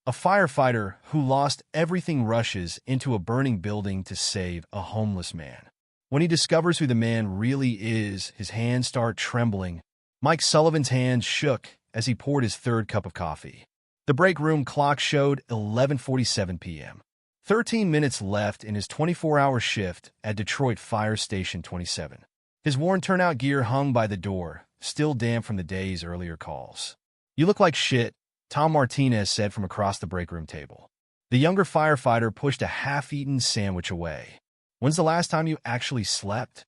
A firefighter who lost everything rushes into a burning building to save a homeless man. When he discovers who the man really is, his hands start trembling. Mike Sullivan's hands shook as he poured his third cup of coffee. The break room clock showed 11:47 p.m. 13 minutes left in his 24-hour shift at Detroit Fire Station 27. His worn turnout gear hung by the door, still damp from the day's earlier calls. "You look like shit," Tom Martinez said from across the break room table. The younger firefighter pushed a half-eaten sandwich away. "When's the last time you actually slept?"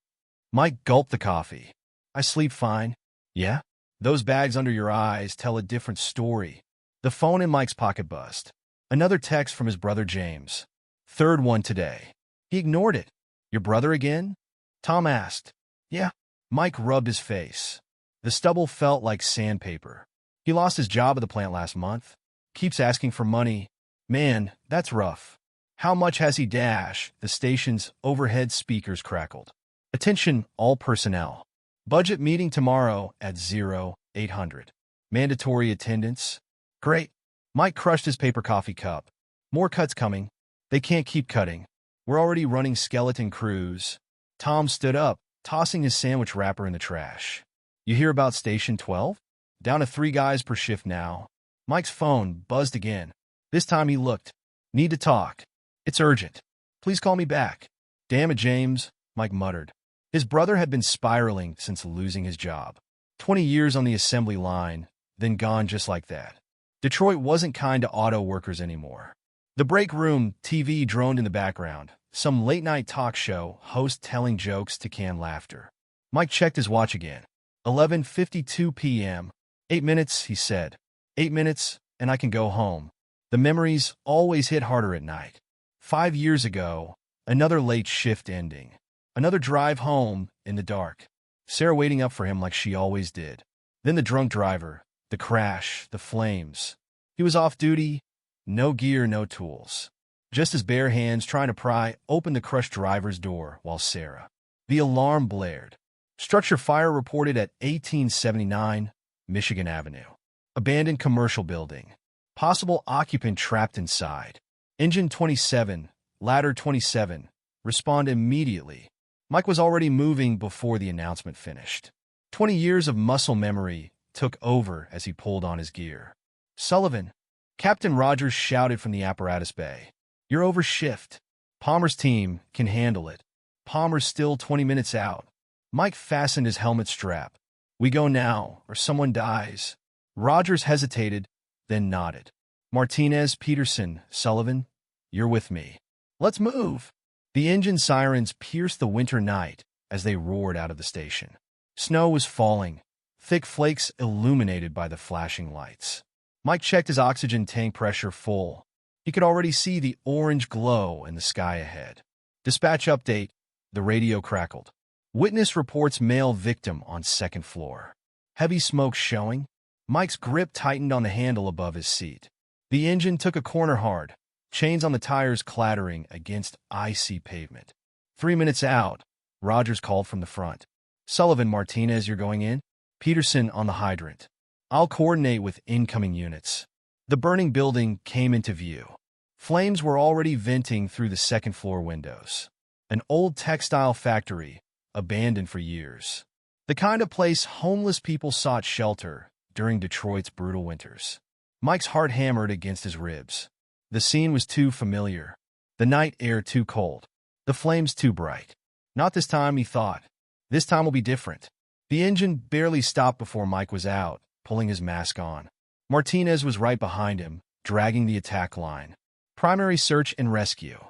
Mike gulped the coffee. "I sleep fine." "Yeah? Those bags under your eyes tell a different story." The phone in Mike's pocket buzzed. Another text from his brother James. "Third one today." He ignored it. "Your brother again?" Tom asked. "Yeah." Mike rubbed his face. The stubble felt like sandpaper. "He lost his job at the plant last month. Keeps asking for money. Man, that's rough." "How much has he dash?" The station's overhead speakers crackled. "Attention, all personnel. Budget meeting tomorrow at 0800. Mandatory attendance." "Great." Mike crushed his paper coffee cup. "More cuts coming. They can't keep cutting. We're already running skeleton crews." Tom stood up, tossing his sandwich wrapper in the trash. "You hear about Station 12? Down to 3 guys per shift now." Mike's phone buzzed again. This time he looked. "Need to talk. It's urgent. Please call me back." "Damn it, James," Mike muttered. His brother had been spiraling since losing his job. 20 years on the assembly line, then gone just like that. Detroit wasn't kind to auto workers anymore. The break room TV droned in the background, some late-night talk show host telling jokes to can laughter. Mike checked his watch again. 11:52 p.m. 8 minutes, he said. 8 minutes, and I can go home. The memories always hit harder at night. 5 years ago, another late shift ending. Another drive home in the dark. Sarah waiting up for him like she always did. Then the drunk driver, the crash, the flames. He was off duty, no gear, no tools. Just his bare hands trying to pry open the crushed driver's door while Sarah. The alarm blared. Structure fire reported at 1879 Michigan Avenue. Abandoned commercial building. Possible occupant trapped inside. Engine 27, ladder 27. Respond immediately. Mike was already moving before the announcement finished. 20 years of muscle memory took over as he pulled on his gear. "Sullivan," Captain Rogers shouted from the apparatus bay. "You're over shift. Palmer's team can handle it." Palmer's still 20 minutes out. Mike fastened his helmet strap. "We go now, or someone dies." Rogers hesitated, then nodded. "Martinez, Peterson, Sullivan, you're with me. Let's move." The engine sirens pierced the winter night as they roared out of the station. Snow was falling, thick flakes illuminated by the flashing lights. Mike checked his oxygen tank pressure full. He could already see the orange glow in the sky ahead. "Dispatch update," the radio crackled. "Witness reports male victim on second floor. Heavy smoke showing." Mike's grip tightened on the handle above his seat. The engine took a corner hard, chains on the tires clattering against icy pavement. 3 minutes out, Rogers called from the front. "Sullivan, Martinez, you're going in? Peterson on the hydrant. I'll coordinate with incoming units." The burning building came into view. Flames were already venting through the second-floor windows. An old textile factory, abandoned for years. The kind of place homeless people sought shelter during Detroit's brutal winters. Mike's heart hammered against his ribs. The scene was too familiar. The night air too cold. The flames too bright. Not this time, he thought. This time will be different. The engine barely stopped before Mike was out, pulling his mask on. Martinez was right behind him, dragging the attack line. "Primary search and rescue."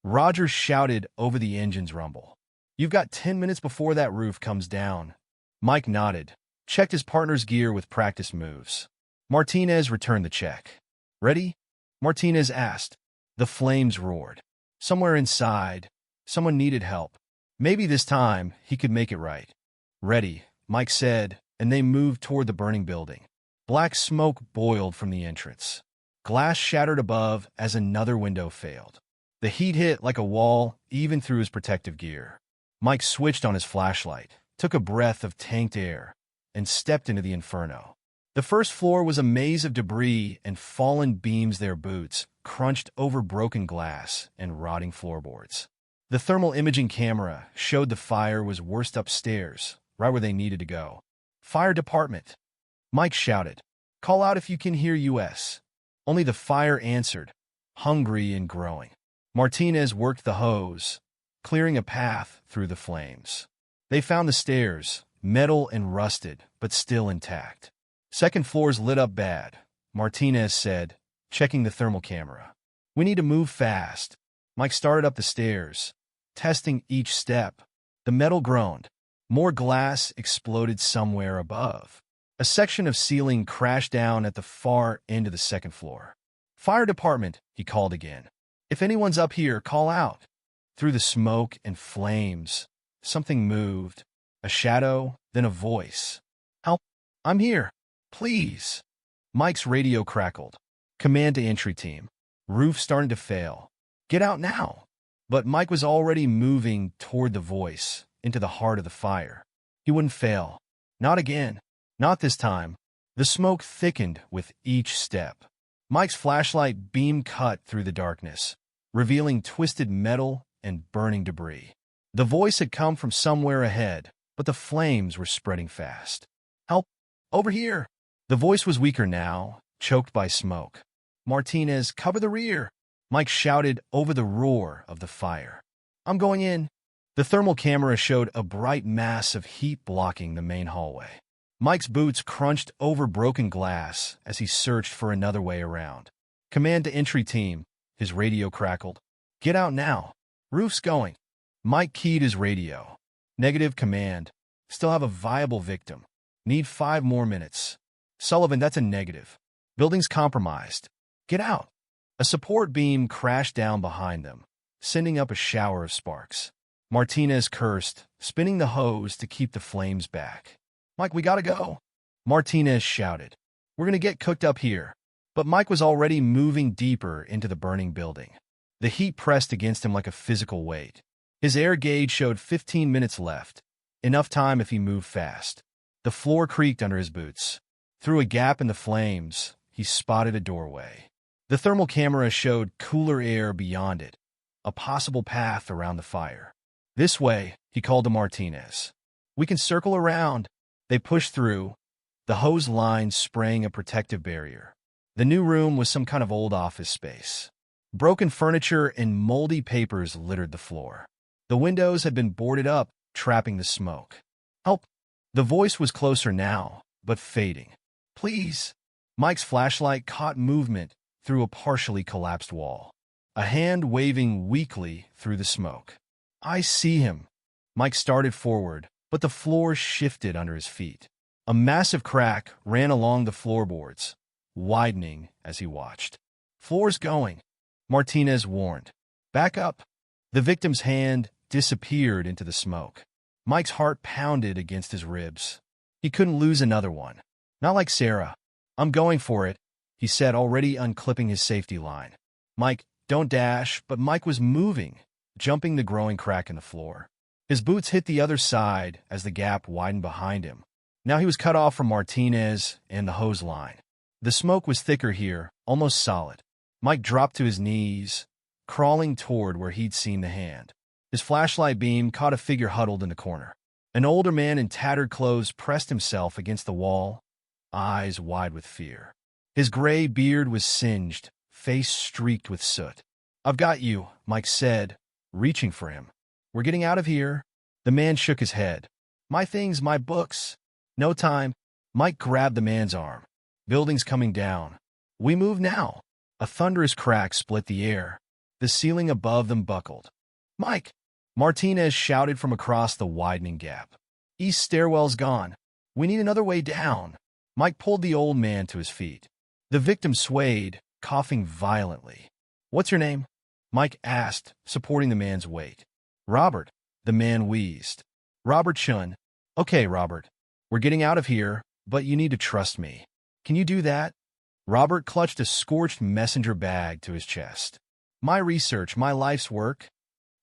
Rogers shouted over the engine's rumble. "You've got 10 minutes before that roof comes down." Mike nodded, checked his partner's gear with practice moves. Martinez returned the check. "Ready?" Martinez asked. The flames roared. Somewhere inside, someone needed help. Maybe this time he could make it right. "Ready," Mike said, and they moved toward the burning building. Black smoke boiled from the entrance. Glass shattered above as another window failed. The heat hit like a wall, even through his protective gear. Mike switched on his flashlight, took a breath of tanked air, and stepped into the inferno. The first floor was a maze of debris and fallen beams their boots crunched over broken glass and rotting floorboards. The thermal imaging camera showed the fire was worst upstairs, right where they needed to go. "Fire department," Mike shouted. "Call out if you can hear us." Only the fire answered, hungry and growing. Martinez worked the hose, clearing a path through the flames. They found the stairs, metal and rusted, but still intact. "Second floor's lit up bad," Martinez said, checking the thermal camera. "We need to move fast." Mike started up the stairs, testing each step. The metal groaned. More glass exploded somewhere above. A section of ceiling crashed down at the far end of the second floor. "Fire department," he called again. "If anyone's up here, call out." Through the smoke and flames, something moved. A shadow, then a voice. "Help! I'm here! Please!" Mike's radio crackled. "Command to entry team. Roof starting to fail. Get out now!" But Mike was already moving toward the voice, into the heart of the fire. He wouldn't fail. Not again. Not this time. The smoke thickened with each step. Mike's flashlight beam cut through the darkness, revealing twisted metal and burning debris. The voice had come from somewhere ahead, but the flames were spreading fast. "Help! Over here!" The voice was weaker now, choked by smoke. "Martinez, cover the rear!" Mike shouted over the roar of the fire. "I'm going in." The thermal camera showed a bright mass of heat blocking the main hallway. Mike's boots crunched over broken glass as he searched for another way around. "Command to entry team," his radio crackled. "Get out now. Roof's going." Mike keyed his radio. "Negative command. Still have a viable victim. Need 5 more minutes." "Sullivan, that's a negative. Building's compromised. Get out." A support beam crashed down behind them, sending up a shower of sparks. Martinez cursed, spinning the hose to keep the flames back. "Mike, we gotta go," Martinez shouted. "We're gonna get cooked up here." But Mike was already moving deeper into the burning building. The heat pressed against him like a physical weight. His air gauge showed 15 minutes left, enough time if he moved fast. The floor creaked under his boots. Through a gap in the flames, he spotted a doorway. The thermal camera showed cooler air beyond it, a possible path around the fire. "This way," he called to Martinez. "We can circle around." They pushed through, the hose line spraying a protective barrier. The new room was some kind of old office space. Broken furniture and moldy papers littered the floor. The windows had been boarded up, trapping the smoke. "Help!" The voice was closer now, but fading. "Please!" Mike's flashlight caught movement through a partially collapsed wall. A hand waving weakly through the smoke. "I see him." Mike started forward, but the floor shifted under his feet. A massive crack ran along the floorboards, widening as he watched. "Floor's going," Martinez warned. "Back up." The victim's hand disappeared into the smoke. Mike's heart pounded against his ribs. He couldn't lose another one. Not like Sarah. "I'm going for it," he said, already unclipping his safety line. "Mike, don't dash," but Mike was moving, jumping the growing crack in the floor. His boots hit the other side as the gap widened behind him. Now he was cut off from Martinez and the hose line. The smoke was thicker here, almost solid. Mike dropped to his knees, crawling toward where he'd seen the hand. His flashlight beam caught a figure huddled in the corner. An older man in tattered clothes pressed himself against the wall, eyes wide with fear. His gray beard was singed, face streaked with soot. "I've got you," Mike said, reaching for him. "We're getting out of here." The man shook his head. "My things, my books." "No time." Mike grabbed the man's arm. "Building's coming down. We move now." A thunderous crack split the air. The ceiling above them buckled. "Mike!" Martinez shouted from across the widening gap. "East stairwell's gone. We need another way down." Mike pulled the old man to his feet. The victim swayed, coughing violently. "What's your name?" Mike asked, supporting the man's weight. "Robert," the man wheezed. "Robert Chun." "Okay, Robert. We're getting out of here, but you need to trust me. Can you do that?" Robert clutched a scorched messenger bag to his chest. "My research, my life's work.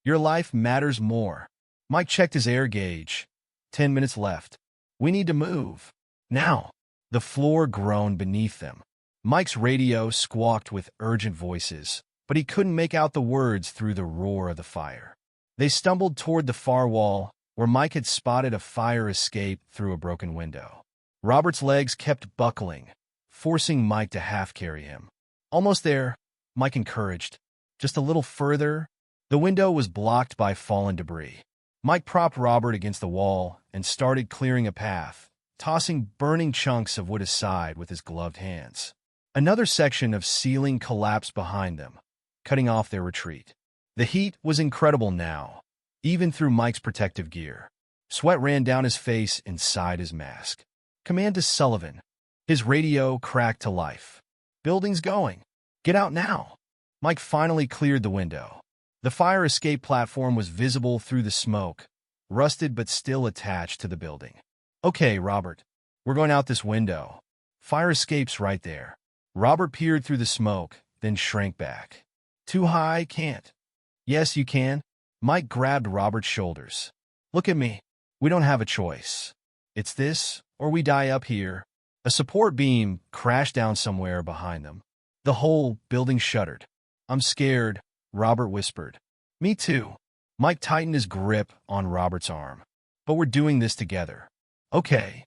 Your life matters more." Mike checked his air gauge. 10 minutes left. "We need to move. Now." The floor groaned beneath them. Mike's radio squawked with urgent voices, but he couldn't make out the words through the roar of the fire. They stumbled toward the far wall, where Mike had spotted a fire escape through a broken window. Robert's legs kept buckling, forcing Mike to half-carry him. Almost there, Mike encouraged. Just a little further. The window was blocked by fallen debris. Mike propped Robert against the wall and started clearing a path, tossing burning chunks of wood aside with his gloved hands. Another section of ceiling collapsed behind them, cutting off their retreat. The heat was incredible now, even through Mike's protective gear. Sweat ran down his face inside his mask. "Command to Sullivan." His radio cracked to life. "Building's going. Get out now." Mike finally cleared the window. The fire escape platform was visible through the smoke, rusted but still attached to the building. "Okay, Robert, we're going out this window. Fire escape's right there." Robert peered through the smoke, then shrank back. "Too high, can't." "Yes, you can." Mike grabbed Robert's shoulders. "Look at me. We don't have a choice. It's this, or we die up here." A support beam crashed down somewhere behind them. The whole building shuddered. "I'm scared," Robert whispered. "Me too." Mike tightened his grip on Robert's arm. "But we're doing this together." "Okay."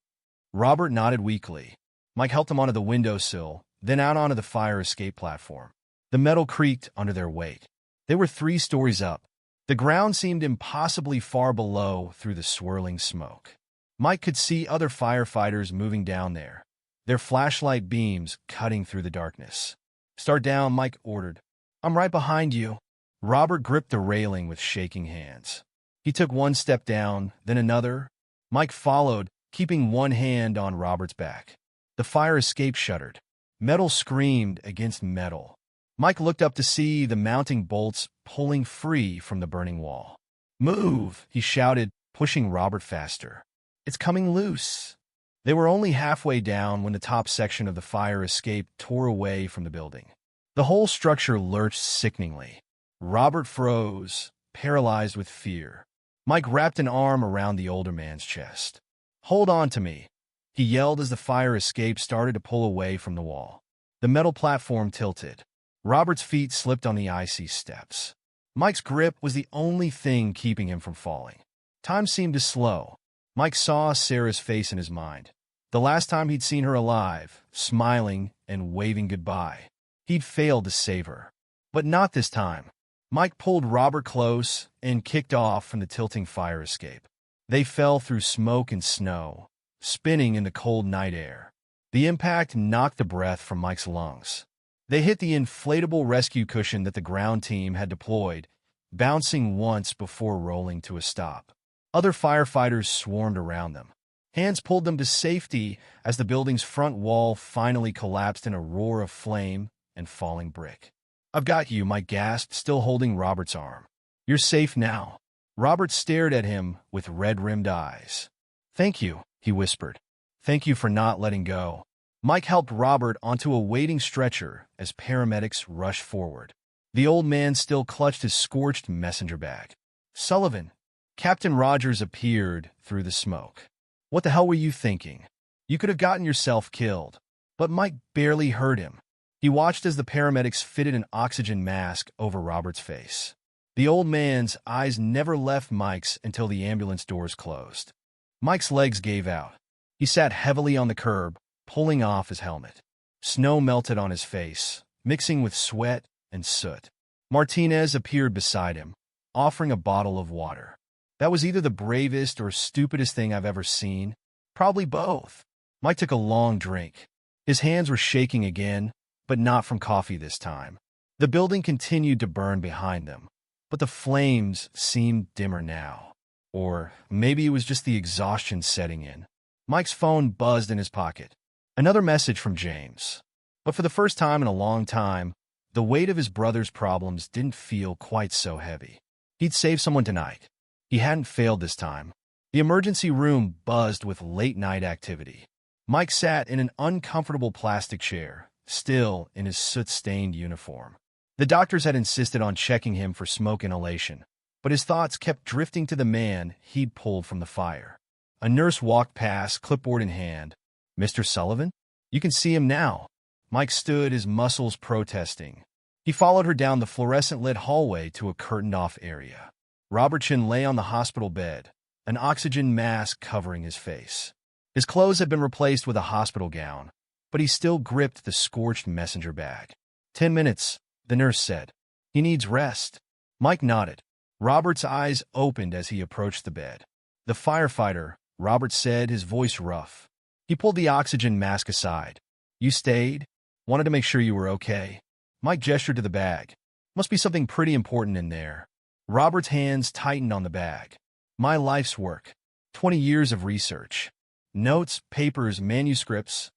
Robert nodded weakly. Mike helped him onto the windowsill, then out onto the fire escape platform. The metal creaked under their weight. They were 3 stories up. The ground seemed impossibly far below through the swirling smoke. Mike could see other firefighters moving down there, their flashlight beams cutting through the darkness. "Start down," Mike ordered. "I'm right behind you." Robert gripped the railing with shaking hands. He took one step down, then another. Mike followed, keeping one hand on Robert's back. The fire escape shuddered. Metal screamed against metal. Mike looked up to see the mounting bolts pulling free from the burning wall. "Move!" he shouted, pushing Robert faster. "It's coming loose." They were only halfway down when the top section of the fire escape tore away from the building. The whole structure lurched sickeningly. Robert froze, paralyzed with fear. Mike wrapped an arm around the older man's chest. "Hold on to me," he yelled as the fire escape started to pull away from the wall. The metal platform tilted. Robert's feet slipped on the icy steps. Mike's grip was the only thing keeping him from falling. Time seemed to slow. Mike saw Sarah's face in his mind. The last time he'd seen her alive, smiling and waving goodbye. He'd failed to save her. But not this time. Mike pulled Robert close and kicked off from the tilting fire escape. They fell through smoke and snow, spinning in the cold night air. The impact knocked the breath from Mike's lungs. They hit the inflatable rescue cushion that the ground team had deployed, bouncing once before rolling to a stop. Other firefighters swarmed around them. Hands pulled them to safety as the building's front wall finally collapsed in a roar of flame and falling brick. "I've got you," Mike gasped, still holding Robert's arm. "You're safe now." Robert stared at him with red-rimmed eyes. "Thank you," he whispered. "Thank you for not letting go." Mike helped Robert onto a waiting stretcher as paramedics rushed forward. The old man still clutched his scorched messenger bag. "Sullivan." Captain Rogers appeared through the smoke. "What the hell were you thinking? You could have gotten yourself killed." But Mike barely heard him. He watched as the paramedics fitted an oxygen mask over Robert's face. The old man's eyes never left Mike's until the ambulance doors closed. Mike's legs gave out. He sat heavily on the curb, pulling off his helmet. Snow melted on his face, mixing with sweat and soot. Martinez appeared beside him, offering a bottle of water. That was either the bravest or stupidest thing I've ever seen. Probably both. Mike took a long drink. His hands were shaking again, but not from coffee this time. The building continued to burn behind them, but the flames seemed dimmer now. Or maybe it was just the exhaustion setting in. Mike's phone buzzed in his pocket. Another message from James. But for the first time in a long time, the weight of his brother's problems didn't feel quite so heavy. He'd saved someone tonight. He hadn't failed this time. The emergency room buzzed with late-night activity. Mike sat in an uncomfortable plastic chair, still in his soot-stained uniform. The doctors had insisted on checking him for smoke inhalation, but his thoughts kept drifting to the man he'd pulled from the fire. A nurse walked past, clipboard in hand. Mr. Sullivan? You can see him now. Mike stood, his muscles protesting. He followed her down the fluorescent-lit hallway to a curtained-off area. Robert Chin lay on the hospital bed, an oxygen mask covering his face. His clothes had been replaced with a hospital gown, but he still gripped the scorched messenger bag. 10 minutes, the nurse said. He needs rest. Mike nodded. Robert's eyes opened as he approached the bed. The firefighter, Robert said, his voice rough. He pulled the oxygen mask aside. You stayed? Wanted to make sure you were okay. Mike gestured to the bag. Must be something pretty important in there. Robert's hands tightened on the bag. My life's work. 20 years of research. Notes, papers, manuscripts.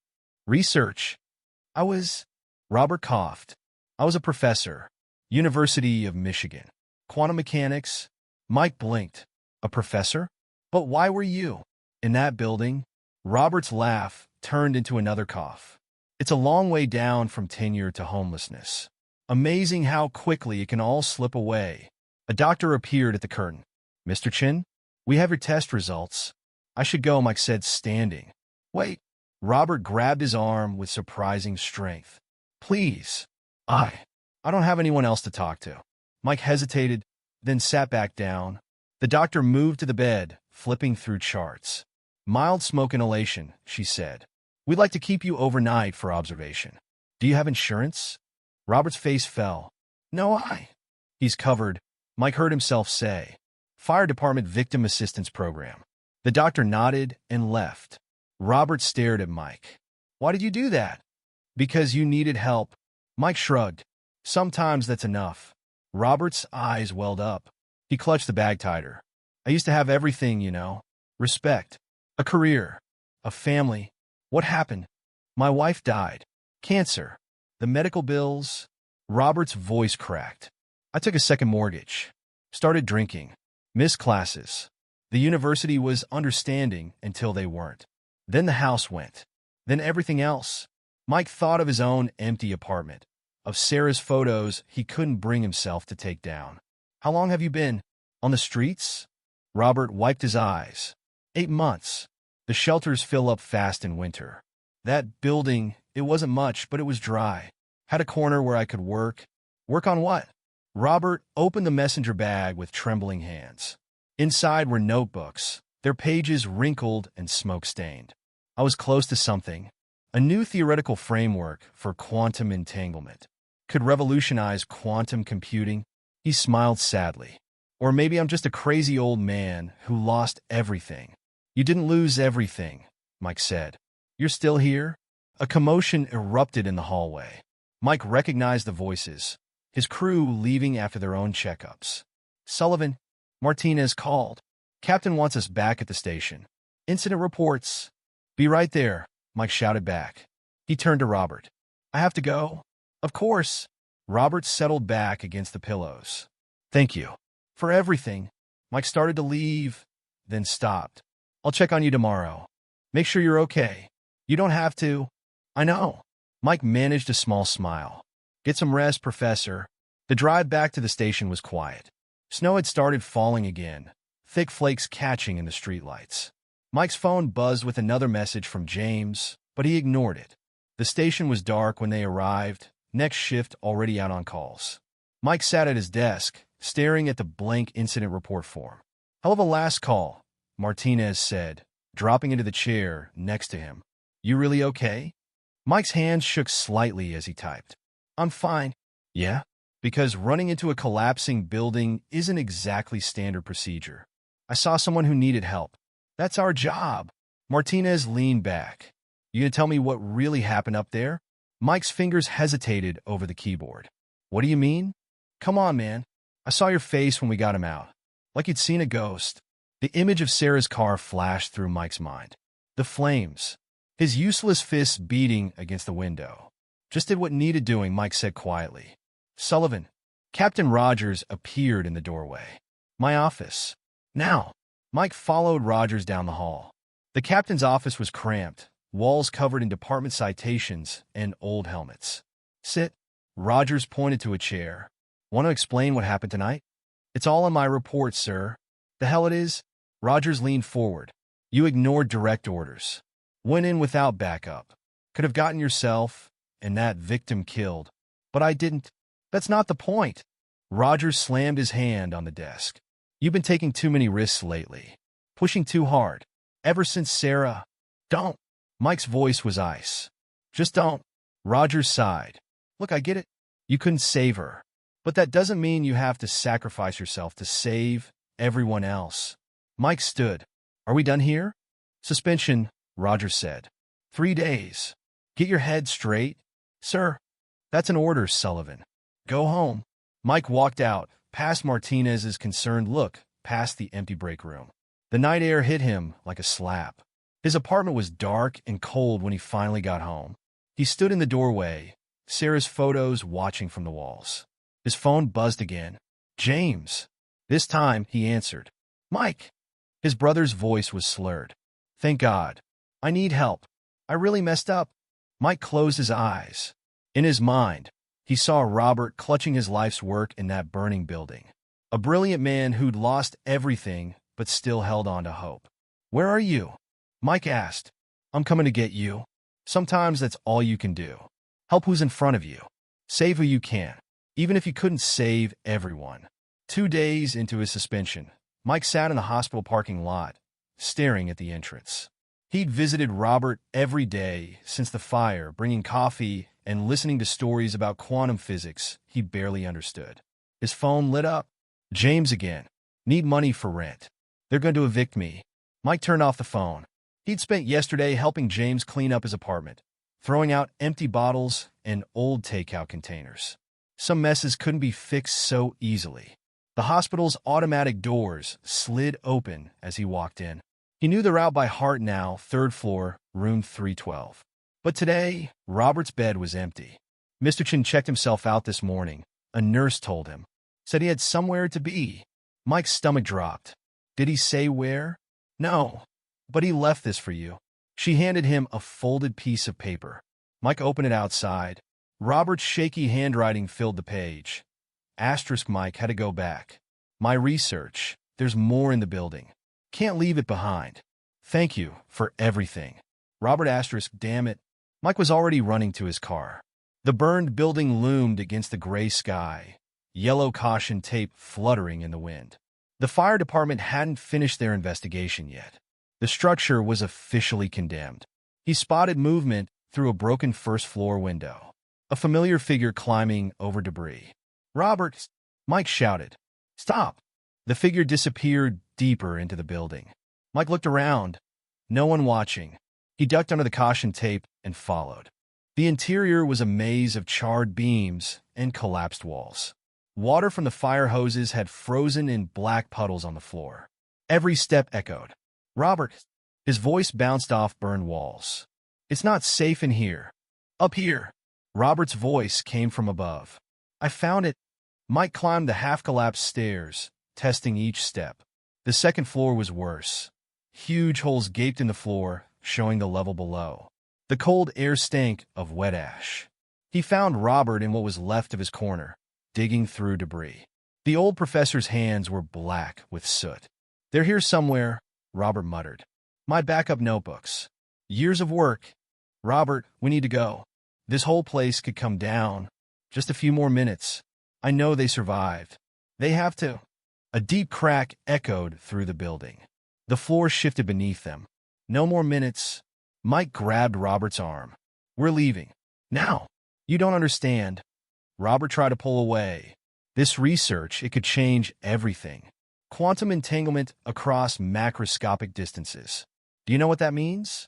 Research. Robert coughed. I was a professor. University of Michigan. Quantum mechanics. Mike blinked. A professor? But why were you in that building? Robert's laugh turned into another cough. It's a long way down from tenure to homelessness. Amazing how quickly it can all slip away. A doctor appeared at the curtain. Mr. Chin, we have your test results. I should go, Mike said, standing. Wait. Robert grabbed his arm with surprising strength. Please. I don't have anyone else to talk to. Mike hesitated, then sat back down. The doctor moved to the bed, flipping through charts. Mild smoke inhalation, she said. We'd like to keep you overnight for observation. Do you have insurance? Robert's face fell. No, He's covered, Mike heard himself say. Fire Department Victim Assistance Program. The doctor nodded and left. Robert stared at Mike. Why did you do that? Because you needed help. Mike shrugged. Sometimes that's enough. Robert's eyes welled up. He clutched the bag tighter. I used to have everything, you know. Respect. A career. A family. What happened? My wife died. Cancer. The medical bills. Robert's voice cracked. I took a second mortgage. Started drinking. Missed classes. The university was understanding until they weren't. Then the house went. Then everything else. Mike thought of his own empty apartment, of Sarah's photos he couldn't bring himself to take down. How long have you been on the streets? Robert wiped his eyes. 8 months. The shelters fill up fast in winter. That building, it wasn't much, but it was dry. Had a corner where I could work. Work on what? Robert opened the messenger bag with trembling hands. Inside were notebooks, their pages wrinkled and smoke-stained. I was close to something. A new theoretical framework for quantum entanglement. Could revolutionize quantum computing. He smiled sadly. Or maybe I'm just a crazy old man who lost everything. You didn't lose everything, Mike said. You're still here? A commotion erupted in the hallway. Mike recognized the voices, his crew leaving after their own checkups. Sullivan, Martinez called. Captain wants us back at the station. Incident reports. Be right there, Mike shouted back. He turned to Robert. I have to go. Of course. Robert settled back against the pillows. Thank you. For everything. Mike started to leave, then stopped. I'll check on you tomorrow. Make sure you're okay. You don't have to. I know. Mike managed a small smile. Get some rest, Professor. The drive back to the station was quiet. Snow had started falling again, thick flakes catching in the streetlights. Mike's phone buzzed with another message from James, but he ignored it. The station was dark when they arrived, next shift already out on calls. Mike sat at his desk, staring at the blank incident report form. Hell of a last call, Martinez said, dropping into the chair next to him. You really okay? Mike's hands shook slightly as he typed. I'm fine. Yeah? Because running into a collapsing building isn't exactly standard procedure. I saw someone who needed help. That's our job. Martinez leaned back. You gonna tell me what really happened up there? Mike's fingers hesitated over the keyboard. What do you mean? Come on, man. I saw your face when we got him out. Like you'd seen a ghost. The image of Sarah's car flashed through Mike's mind. The flames. His useless fists beating against the window. Just did what needed doing, Mike said quietly. Sullivan. Captain Rogers appeared in the doorway. My office. Now. Mike followed Rogers down the hall. The captain's office was cramped, walls covered in department citations and old helmets. Sit. Rogers pointed to a chair. Want to explain what happened tonight? It's all in my report, sir. The hell it is? Rogers leaned forward. You ignored direct orders. Went in without backup. Could have gotten yourself and that victim killed. But I didn't. That's not the point. Rogers slammed his hand on the desk. You've been taking too many risks lately. Pushing too hard. Ever since Sarah. Don't. Mike's voice was ice. Just don't. Rogers sighed. Look, I get it. You couldn't save her. But that doesn't mean you have to sacrifice yourself to save everyone else. Mike stood. Are we done here? Suspension, Rogers said. 3 days. Get your head straight. Sir, that's an order, Sullivan. Go home. Mike walked out, past Martinez's concerned look, past the empty break room. The night air hit him like a slap. His apartment was dark and cold when he finally got home. He stood in the doorway, Sarah's photos watching from the walls. His phone buzzed again. James. This time, he answered. Mike. His brother's voice was slurred. Thank God. I need help. I really messed up. Mike closed his eyes. In his mind, he saw Robert clutching his life's work in that burning building. A brilliant man who'd lost everything but still held on to hope. Where are you? Mike asked. I'm coming to get you. Sometimes that's all you can do. Help who's in front of you. Save who you can, even if you couldn't save everyone. 2 days into his suspension, Mike sat in the hospital parking lot, staring at the entrance. He'd visited Robert every day since the fire, bringing coffee and listening to stories about quantum physics he barely understood. His phone lit up. James again. Need money for rent. They're going to evict me. Mike turned off the phone. He'd spent yesterday helping James clean up his apartment, throwing out empty bottles and old takeout containers. Some messes couldn't be fixed so easily. The hospital's automatic doors slid open as he walked in. He knew the route by heart now, 3rd floor, room 312. But today, Robert's bed was empty. Mr. Chin checked himself out this morning, a nurse told him. Said he had somewhere to be. Mike's stomach dropped. Did he say where? No, but he left this for you. She handed him a folded piece of paper. Mike opened it outside. Robert's shaky handwriting filled the page. Asterisk Mike had to go back. My research. There's more in the building. Can't leave it behind. Thank you for everything. Robert asterisk, damn it. Mike was already running to his car. The burned building loomed against the gray sky, yellow caution tape fluttering in the wind. The fire department hadn't finished their investigation yet. The structure was officially condemned. He spotted movement through a broken first-floor window. A familiar figure climbing over debris. Robert, Mike shouted. Stop! The figure disappeared deeper into the building. Mike looked around. No one watching. He ducked under the caution tape and followed. The interior was a maze of charred beams and collapsed walls. Water from the fire hoses had frozen in black puddles on the floor. Every step echoed. Robert, his voice bounced off burned walls. It's not safe in here. Up here. Robert's voice came from above. I found it. Mike climbed the half-collapsed stairs, testing each step. The second floor was worse. Huge holes gaped in the floor, showing the level below. The cold air stank of wet ash. He found Robert in what was left of his corner, digging through debris. The old professor's hands were black with soot. They're here somewhere, Robert muttered. My backup notebooks. Years of work. Robert, we need to go. This whole place could come down. Just a few more minutes. I know they survived. They have to. A deep crack echoed through the building. The floor shifted beneath them. No more minutes. Mike grabbed Robert's arm. We're leaving. Now. You don't understand. Robert tried to pull away. This research, it could change everything. Quantum entanglement across macroscopic distances. Do you know what that means?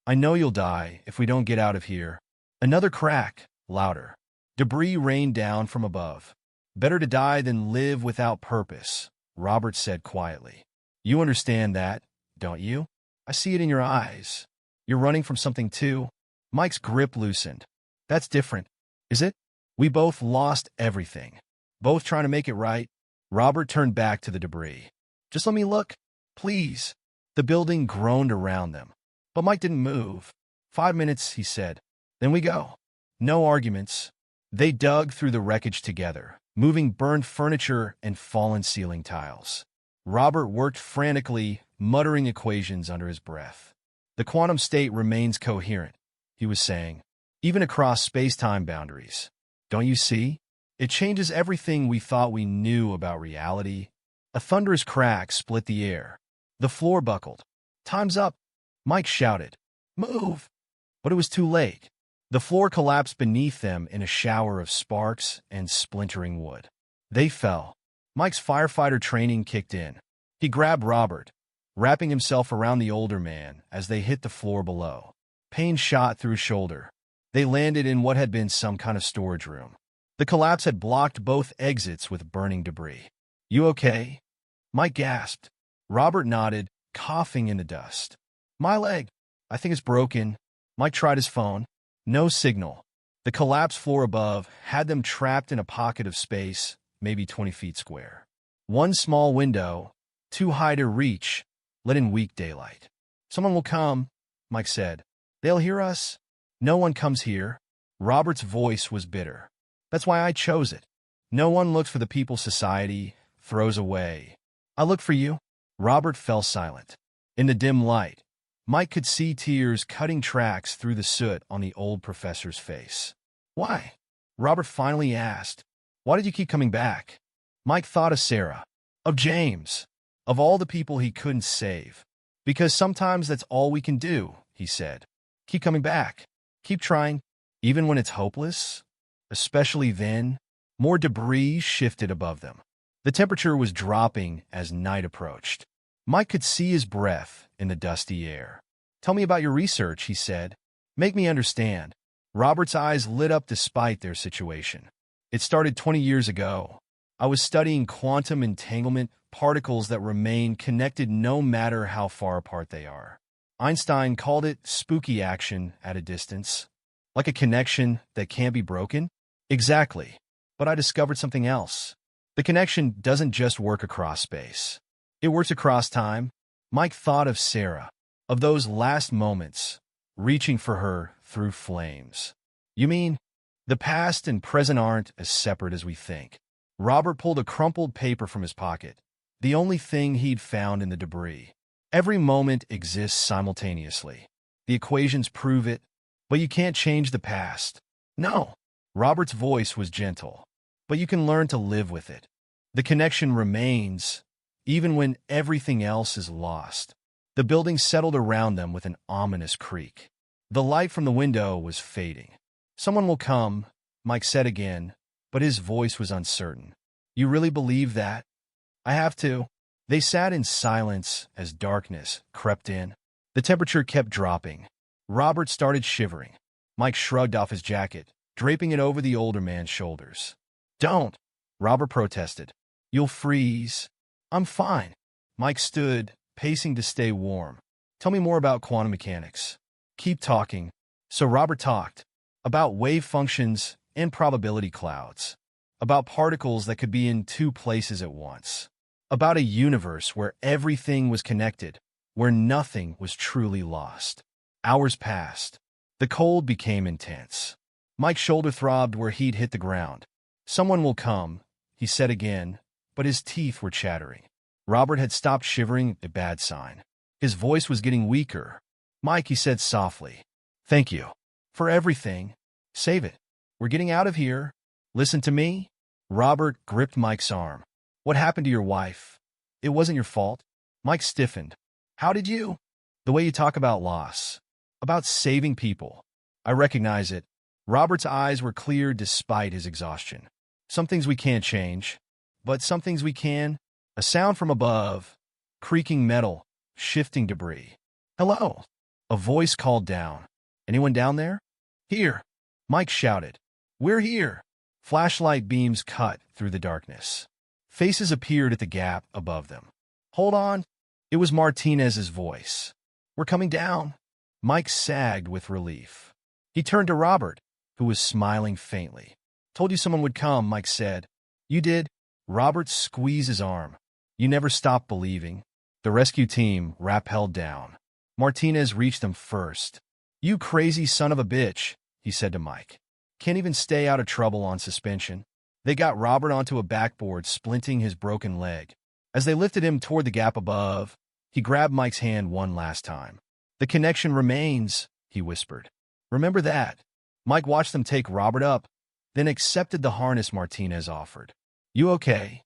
I know you'll die if we don't get out of here. Another crack, louder. Debris rained down from above. Better to die than live without purpose, Robert said quietly. You understand that, don't you? I see it in your eyes. You're running from something too. Mike's grip loosened. That's different, is it? We both lost everything. Both trying to make it right. Robert turned back to the debris. Just let me look, please. The building groaned around them. But Mike didn't move. 5 minutes, he said. Then we go. No arguments. They dug through the wreckage together, moving burned furniture and fallen ceiling tiles. Robert worked frantically, muttering equations under his breath. The quantum state remains coherent, he was saying, even across space-time boundaries. Don't you see? It changes everything we thought we knew about reality. A thunderous crack split the air. The floor buckled. Time's up, Mike shouted. Move! But it was too late. The floor collapsed beneath them in a shower of sparks and splintering wood. They fell. Mike's firefighter training kicked in. He grabbed Robert, wrapping himself around the older man as they hit the floor below. Pain shot through his shoulder. They landed in what had been some kind of storage room. The collapse had blocked both exits with burning debris. You okay? Mike gasped. Robert nodded, coughing in the dust. My leg. I think it's broken. Mike tried his phone. No signal. The collapsed floor above had them trapped in a pocket of space, maybe 20 feet square. One small window, too high to reach, let in weak daylight. Someone will come, Mike said. They'll hear us. No one comes here. Robert's voice was bitter. That's why I chose it. No one looks for the people society throws away. I look for you. Robert fell silent. In the dim light, Mike could see tears cutting tracks through the soot on the old professor's face. Why? Robert finally asked. Why did you keep coming back? Mike thought of Sarah, of James, of all the people he couldn't save. Because sometimes that's all we can do, he said. Keep coming back. Keep trying, even when it's hopeless. Especially then, more debris shifted above them. The temperature was dropping as night approached. Mike could see his breath in the dusty air. Tell me about your research, he said. Make me understand. Robert's eyes lit up despite their situation. It started 20 years ago. I was studying quantum entanglement, particles that remain connected no matter how far apart they are. Einstein called it spooky action at a distance. Like a connection that can't be broken? Exactly. But I discovered something else. The connection doesn't just work across space. It works across time. Mike thought of Sarah, of those last moments, reaching for her through flames. You mean, the past and present aren't as separate as we think? Robert pulled a crumpled paper from his pocket, the only thing he'd found in the debris. Every moment exists simultaneously. The equations prove it, but you can't change the past. No. Robert's voice was gentle, but you can learn to live with it. The connection remains, even when everything else is lost. The building settled around them with an ominous creak. The light from the window was fading. Someone will come, Mike said again, but his voice was uncertain. You really believe that? I have to. They sat in silence as darkness crept in. The temperature kept dropping. Robert started shivering. Mike shrugged off his jacket, draping it over the older man's shoulders. Don't, Robert protested. You'll freeze. I'm fine. Mike stood, pacing to stay warm. Tell me more about quantum mechanics. Keep talking. So Robert talked about wave functions and probability clouds, about particles that could be in two places at once, about a universe where everything was connected, where nothing was truly lost. Hours passed. The cold became intense. Mike's shoulder throbbed where he'd hit the ground. Someone will come, he said again, but his teeth were chattering. Robert had stopped shivering, a bad sign. His voice was getting weaker. Mike, he said softly. Thank you. For everything. Save it. We're getting out of here. Listen to me. Robert gripped Mike's arm. What happened to your wife? It wasn't your fault. Mike stiffened. How did you? The way you talk about loss. About saving people. I recognize it. Robert's eyes were clear despite his exhaustion. Some things we can't change, but some things we can. A sound from above. Creaking metal. Shifting debris. Hello. A voice called down. Anyone down there? Here. Mike shouted. We're here. Flashlight beams cut through the darkness. Faces appeared at the gap above them. Hold on. It was Martinez's voice. We're coming down. Mike sagged with relief. He turned to Robert, who was smiling faintly. Told you someone would come, Mike said. You did. Robert squeezed his arm. You never stopped believing. The rescue team rappelled down. Martinez reached them first. You crazy son of a bitch, he said to Mike. Can't even stay out of trouble on suspension. They got Robert onto a backboard, splinting his broken leg. As they lifted him toward the gap above, he grabbed Mike's hand one last time. The connection remains, he whispered. Remember that. Mike watched them take Robert up, then accepted the harness Martinez offered. You okay?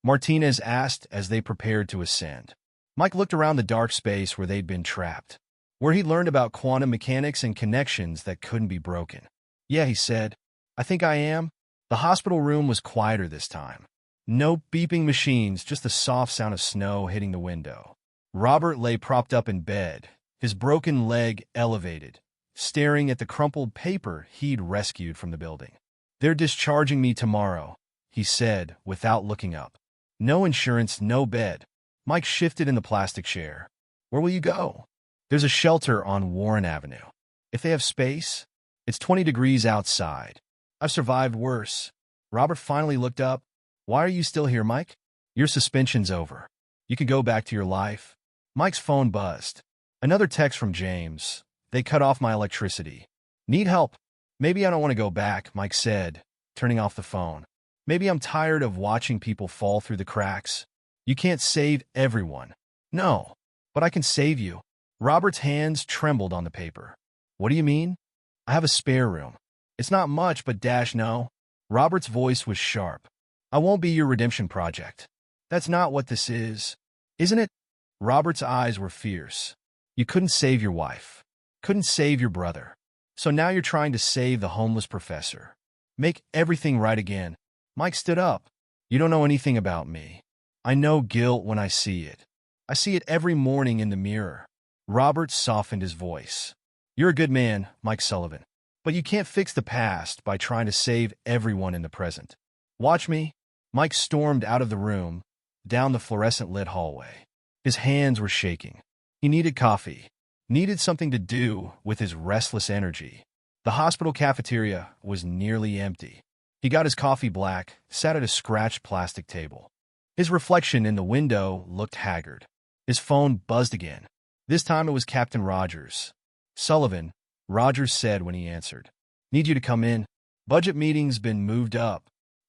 Martinez asked as they prepared to ascend. Mike looked around the dark space where they'd been trapped, where he'd learned about quantum mechanics and connections that couldn't be broken. Yeah, he said. I think I am. The hospital room was quieter this time. No beeping machines, just the soft sound of snow hitting the window. Robert lay propped up in bed, his broken leg elevated, staring at the crumpled paper he'd rescued from the building. They're discharging me tomorrow, he said without looking up. No insurance, no bed. Mike shifted in the plastic chair. Where will you go? There's a shelter on Warren Avenue. If they have space, it's 20 degrees outside. I've survived worse. Robert finally looked up. Why are you still here, Mike? Your suspension's over. You can go back to your life. Mike's phone buzzed. Another text from James. They cut off my electricity. Need help? Maybe I don't want to go back, Mike said, turning off the phone. Maybe I'm tired of watching people fall through the cracks. You can't save everyone. No, but I can save you. Robert's hands trembled on the paper. What do you mean? I have a spare room. It's not much, but no. Robert's voice was sharp. I won't be your redemption project. That's not what this is, isn't it? Robert's eyes were fierce. You couldn't save your wife. Couldn't save your brother. So now you're trying to save the homeless professor. Make everything right again. Mike stood up. You don't know anything about me. I know guilt when I see it. I see it every morning in the mirror. Robert softened his voice. You're a good man, Mike Sullivan. But you can't fix the past by trying to save everyone in the present. Watch me. Mike stormed out of the room, down the fluorescent-lit hallway. His hands were shaking. He needed coffee, needed something to do with his restless energy. The hospital cafeteria was nearly empty. He got his coffee black, sat at a scratched plastic table. His reflection in the window looked haggard. His phone buzzed again. This time it was Captain Rogers. Sullivan, Rogers said when he answered. Need you to come in. Budget meeting's been moved up.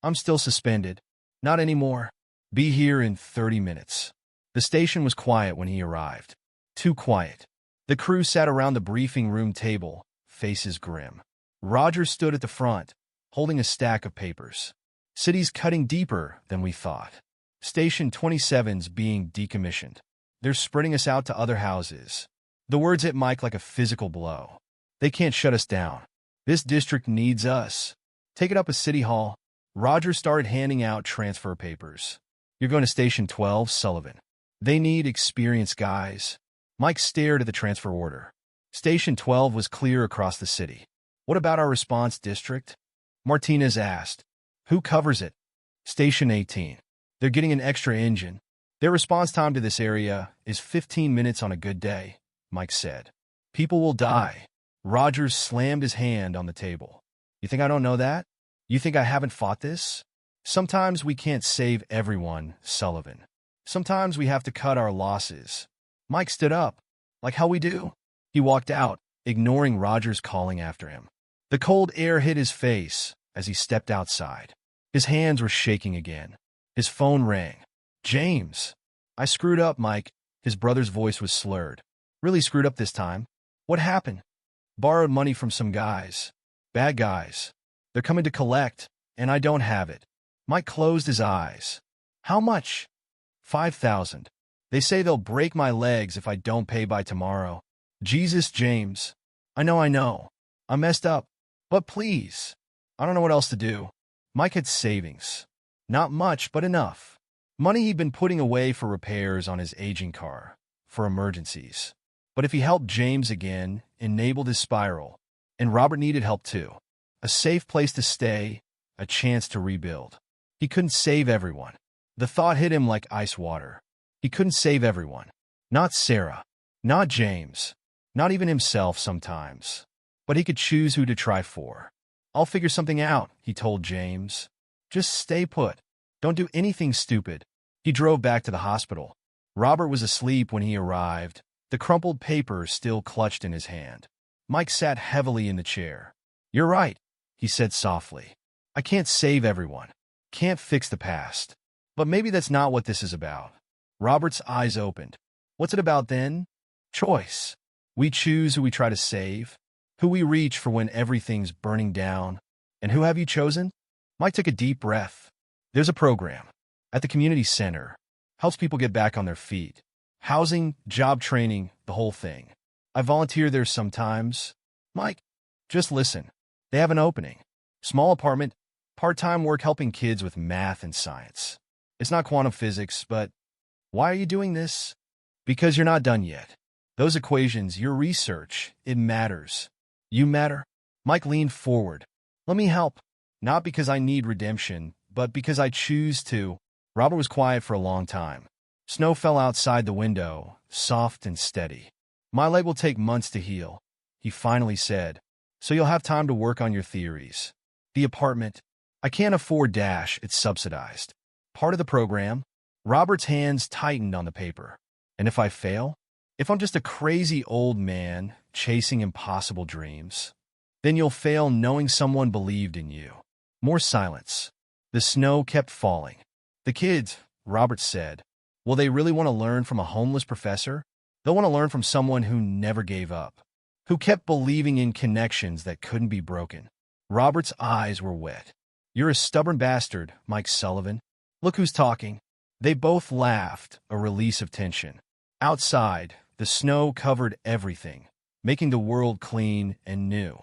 I'm still suspended. Not anymore. Be here in 30 minutes. The station was quiet when he arrived. Too quiet. The crew sat around the briefing room table, faces grim. Rogers stood at the front, holding a stack of papers. City's cutting deeper than we thought. Station 27's being decommissioned. They're spreading us out to other houses. The words hit Mike like a physical blow. They can't shut us down. This district needs us. Take it up at City Hall. Rogers started handing out transfer papers. You're going to Station 12, Sullivan. They need experienced guys. Mike stared at the transfer order. Station 12 was clear across the city. What about our response district? Martinez asked. Who covers it? Station 18. They're getting an extra engine. Their response time to this area is 15 minutes on a good day, Mike said. People will die. Rogers slammed his hand on the table. You think I don't know that? You think I haven't fought this? Sometimes we can't save everyone, Sullivan. Sometimes we have to cut our losses. Mike stood up. Like how we do? He walked out, ignoring Rogers calling after him. The cold air hit his face as he stepped outside. His hands were shaking again. His phone rang. James. I screwed up, Mike. His brother's voice was slurred. Really screwed up this time. What happened? Borrowed money from some guys. Bad guys. They're coming to collect, and I don't have it. Mike closed his eyes. How much? 5,000. They say they'll break my legs if I don't pay by tomorrow. Jesus, James. I know. I messed up. But please. I don't know what else to do. Mike had savings. Not much, but enough. Money he'd been putting away for repairs on his aging car, for emergencies. But if he helped James again, enabled his spiral, and Robert needed help too. A safe place to stay, a chance to rebuild. He couldn't save everyone. The thought hit him like ice water. He couldn't save everyone. Not Sarah. Not James. Not even himself sometimes. But he could choose who to try for. I'll figure something out, he told James. Just stay put. Don't do anything stupid. He drove back to the hospital. Robert was asleep when he arrived, the crumpled paper still clutched in his hand. Mike sat heavily in the chair. You're right, he said softly. I can't save everyone. Can't fix the past. But maybe that's not what this is about. Robert's eyes opened. What's it about then? Choice. We choose who we try to save, who we reach for when everything's burning down. And who have you chosen? Mike took a deep breath. There's a program at the community center. Helps people get back on their feet. Housing, job training, the whole thing. I volunteer there sometimes. Mike, just listen. They have an opening. Small apartment, part-time work helping kids with math and science. It's not quantum physics, but why are you doing this? Because you're not done yet. Those equations, your research, it matters. You matter. Mike leaned forward. Let me help. Not because I need redemption, but because I choose to. Robert was quiet for a long time. Snow fell outside the window, soft and steady. My leg will take months to heal, he finally said. So you'll have time to work on your theories. The apartment. I can't afford Dash, it's subsidized. Part of the program. Robert's hands tightened on the paper. And if I fail? If I'm just a crazy old man chasing impossible dreams? Then you'll fail knowing someone believed in you. More silence. The snow kept falling. The kids, Robert said, will they really want to learn from a homeless professor? They'll want to learn from someone who never gave up, who kept believing in connections that couldn't be broken. Robert's eyes were wet. You're a stubborn bastard, Mike Sullivan. Look who's talking. They both laughed, a release of tension. Outside, the snow covered everything, making the world clean and new.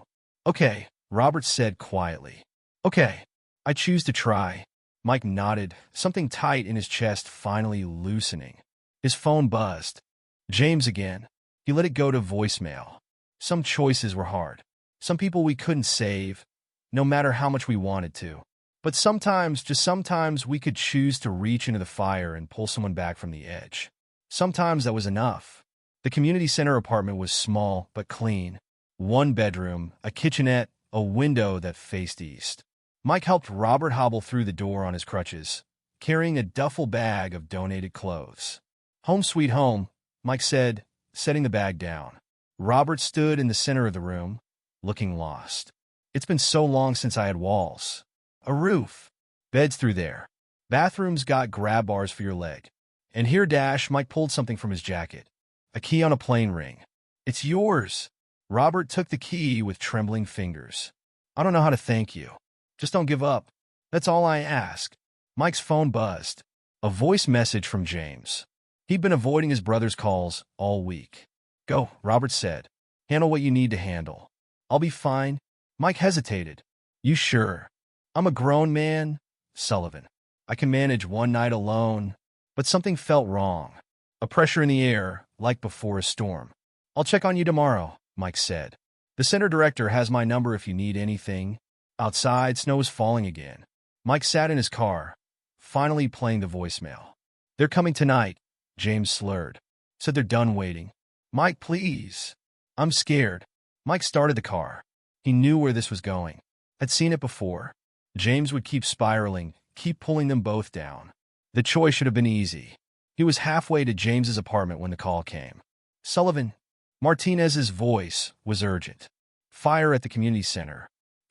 Okay, Robert said quietly. Okay, I choose to try. Mike nodded, something tight in his chest finally loosening. His phone buzzed. James again. He let it go to voicemail. Some choices were hard. Some people we couldn't save, no matter how much we wanted to. But sometimes, just sometimes, we could choose to reach into the fire and pull someone back from the edge. Sometimes that was enough. The community center apartment was small but clean. One bedroom, a kitchenette, a window that faced east. Mike helped Robert hobble through the door on his crutches, carrying a duffel bag of donated clothes. Home sweet home, Mike said, setting the bag down. Robert stood in the center of the room, looking lost. It's been so long since I had walls. A roof. Beds through there. Bathrooms got grab bars for your leg. And here, Dash, Mike pulled something from his jacket. A key on a plane ring. It's yours. Robert took the key with trembling fingers. I don't know how to thank you. Just don't give up. That's all I ask. Mike's phone buzzed. A voice message from James. He'd been avoiding his brother's calls all week. Go, Robert said. Handle what you need to handle. I'll be fine. Mike hesitated. You sure? I'm a grown man, Sullivan. I can manage one night alone. But something felt wrong. A pressure in the air, like before a storm. I'll check on you tomorrow, Mike said. The center director has my number if you need anything. Outside, snow was falling again. Mike sat in his car, finally playing the voicemail. They're coming tonight, James slurred. Said they're done waiting. Mike, please. I'm scared. Mike started the car. He knew where this was going. Had seen it before. James would keep spiraling, keep pulling them both down. The choice should have been easy. He was halfway to James's apartment when the call came. Sullivan. Martinez's voice was urgent. Fire at the community center.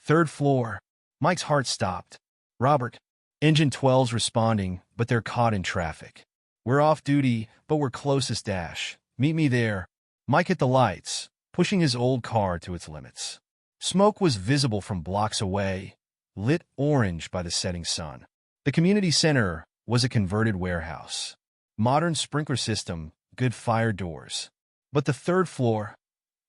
3rd floor. Mike's heart stopped. Robert. Engine 12's responding, but they're caught in traffic. We're off duty, but we're closest, Dash. Meet me there. Mike hit the lights, pushing his old car to its limits. Smoke was visible from blocks away, lit orange by the setting sun. The community center was a converted warehouse. Modern sprinkler system, good fire doors. But the 3rd floor,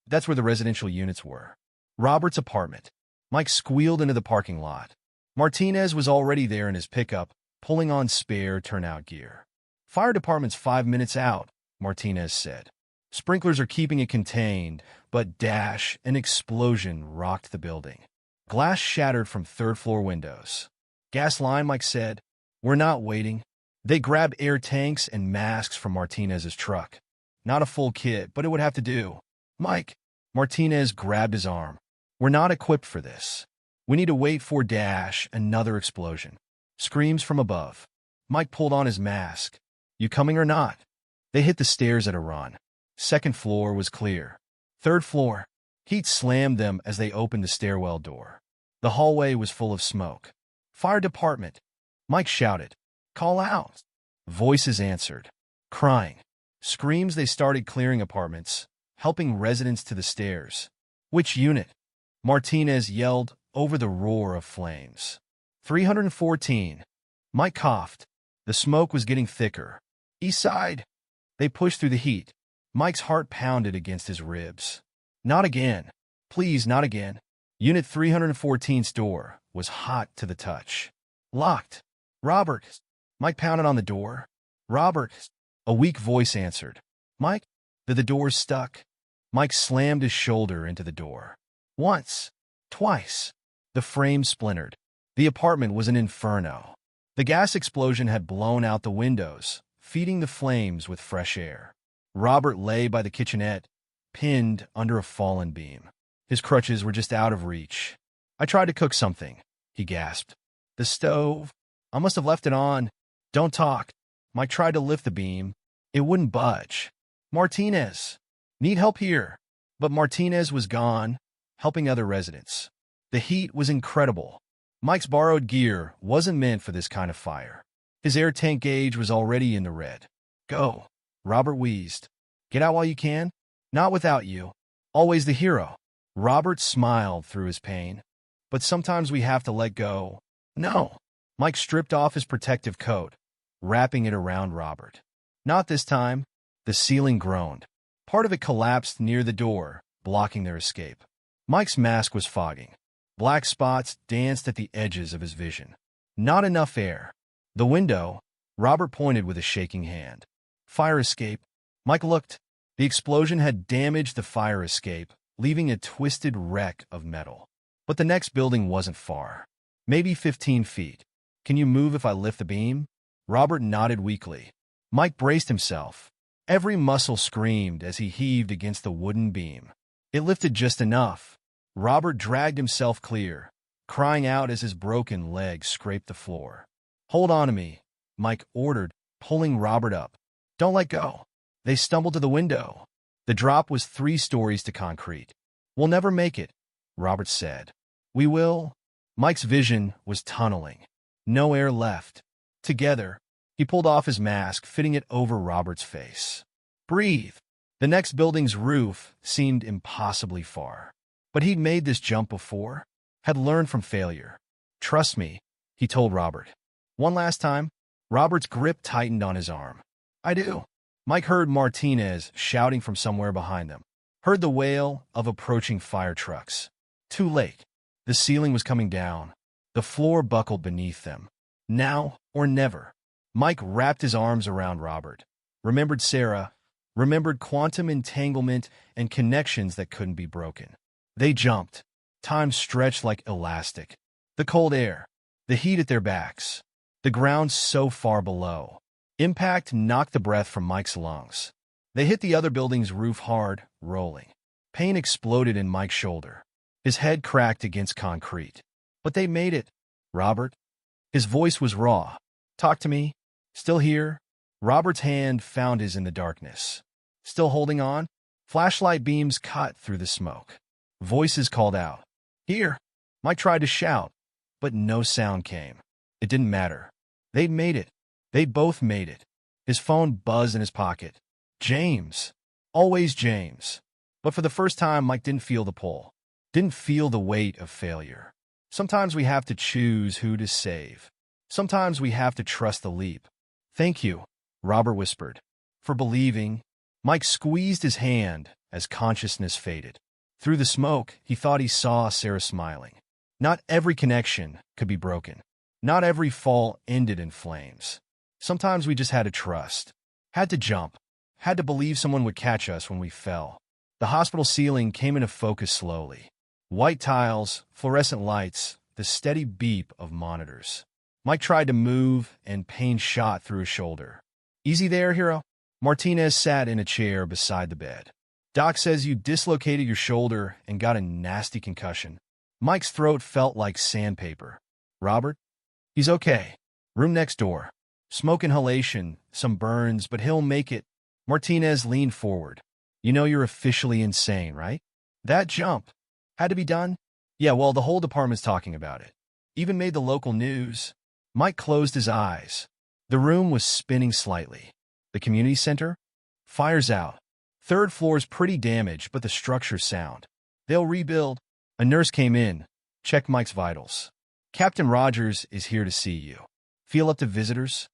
that's where the residential units were. Robert's apartment. Mike squealed into the parking lot. Martinez was already there in his pickup, pulling on spare turnout gear. Fire department's 5 minutes out, Martinez said. Sprinklers are keeping it contained, but Dash, an explosion rocked the building. Glass shattered from 3rd floor windows. Gas line, Mike said. We're not waiting. They grabbed air tanks and masks from Martinez's truck. Not a full kit, but it would have to do. Mike. Martinez grabbed his arm. We're not equipped for this. We need to wait for Dash, another explosion. Screams from above. Mike pulled on his mask. You coming or not? They hit the stairs at a run. 2nd floor was clear. 3rd floor. Heat slammed them as they opened the stairwell door. The hallway was full of smoke. Fire department. Mike shouted. Call out. Voices answered. Crying. Screams. They started clearing apartments, helping residents to the stairs. "Which unit?" Martinez yelled over the roar of flames. 314. Mike coughed. The smoke was getting thicker. "East side." They pushed through the heat. Mike's heart pounded against his ribs. "Not again. Please, not again." Unit 314's door was hot to the touch. "Locked." "Robert." Mike pounded on the door. "Robert." A weak voice answered. "Mike?" The door's stuck. Mike slammed his shoulder into the door. Once. Twice. The frame splintered. The apartment was an inferno. The gas explosion had blown out the windows, feeding the flames with fresh air. Robert lay by the kitchenette, pinned under a fallen beam. His crutches were just out of reach. "I tried to cook something," he gasped. "The stove. I must have left it on." "Don't talk." Mike tried to lift the beam. It wouldn't budge. "Martinez. Need help here." But Martinez was gone, helping other residents. The heat was incredible. Mike's borrowed gear wasn't meant for this kind of fire. His air tank gauge was already in the red. "Go," Robert wheezed. "Get out while you can." "Not without you. Always the hero." Robert smiled through his pain. "But sometimes we have to let go." "No." Mike stripped off his protective coat, wrapping it around Robert. "Not this time." The ceiling groaned. Part of it collapsed near the door, blocking their escape. Mike's mask was fogging. Black spots danced at the edges of his vision. Not enough air. "The window," Robert pointed with a shaking hand. "Fire escape." Mike looked. The explosion had damaged the fire escape, leaving a twisted wreck of metal. But the next building wasn't far. Maybe 15 feet. "Can you move if I lift the beam?" Robert nodded weakly. Mike braced himself. Every muscle screamed as he heaved against the wooden beam. It lifted just enough. Robert dragged himself clear, crying out as his broken leg scraped the floor. "Hold on to me," Mike ordered, pulling Robert up. "Don't let go." They stumbled to the window. The drop was 3 stories to concrete. "We'll never make it," Robert said. "We will." Mike's vision was tunneling. No air left. Together, he pulled off his mask, fitting it over Robert's face. "Breathe." The next building's roof seemed impossibly far. But he'd made this jump before, had learned from failure. "Trust me," he told Robert. "One last time." Robert's grip tightened on his arm. "I do." Mike heard Martinez shouting from somewhere behind them. Heard the wail of approaching fire trucks. Too late. The ceiling was coming down. The floor buckled beneath them. Now or never. Mike wrapped his arms around Robert. Remembered Sarah. Remembered quantum entanglement and connections that couldn't be broken. They jumped. Time stretched like elastic. The cold air. The heat at their backs. The ground so far below. Impact knocked the breath from Mike's lungs. They hit the other building's roof hard, rolling. Pain exploded in Mike's shoulder. His head cracked against concrete. "But they made it." "Robert?" His voice was raw. "Talk to me." "Still here?" Robert's hand found his in the darkness. "Still holding on?" Flashlight beams cut through the smoke. Voices called out. "Here." Mike tried to shout, but no sound came. It didn't matter. They'd made it. They'd both made it. His phone buzzed in his pocket. James. Always James. But for the first time, Mike didn't feel the pull. Didn't feel the weight of failure. Sometimes we have to choose who to save. Sometimes we have to trust the leap. "Thank you," Robert whispered, "for believing." Mike squeezed his hand as consciousness faded. Through the smoke, he thought he saw Sarah smiling. Not every connection could be broken. Not every fall ended in flames. Sometimes we just had to trust. Had to jump. Had to believe someone would catch us when we fell. The hospital ceiling came into focus slowly. White tiles, fluorescent lights, the steady beep of monitors. Mike tried to move, and pain shot through his shoulder. "Easy there, hero." Martinez sat in a chair beside the bed. "Doc says you dislocated your shoulder and got a nasty concussion." Mike's throat felt like sandpaper. "Robert?" "He's okay. Room next door. Smoke inhalation, some burns, but he'll make it." Martinez leaned forward. "You know you're officially insane, right? That jump had to be done?" "Yeah, well, the whole department's talking about it. Even made the local news." Mike closed his eyes. The room was spinning slightly. The community center? Fire's out. Third floor's pretty damaged, but the structure's sound. They'll rebuild. A nurse came in, checked Mike's vitals. Captain Rogers is here to see you. Feel up to visitors?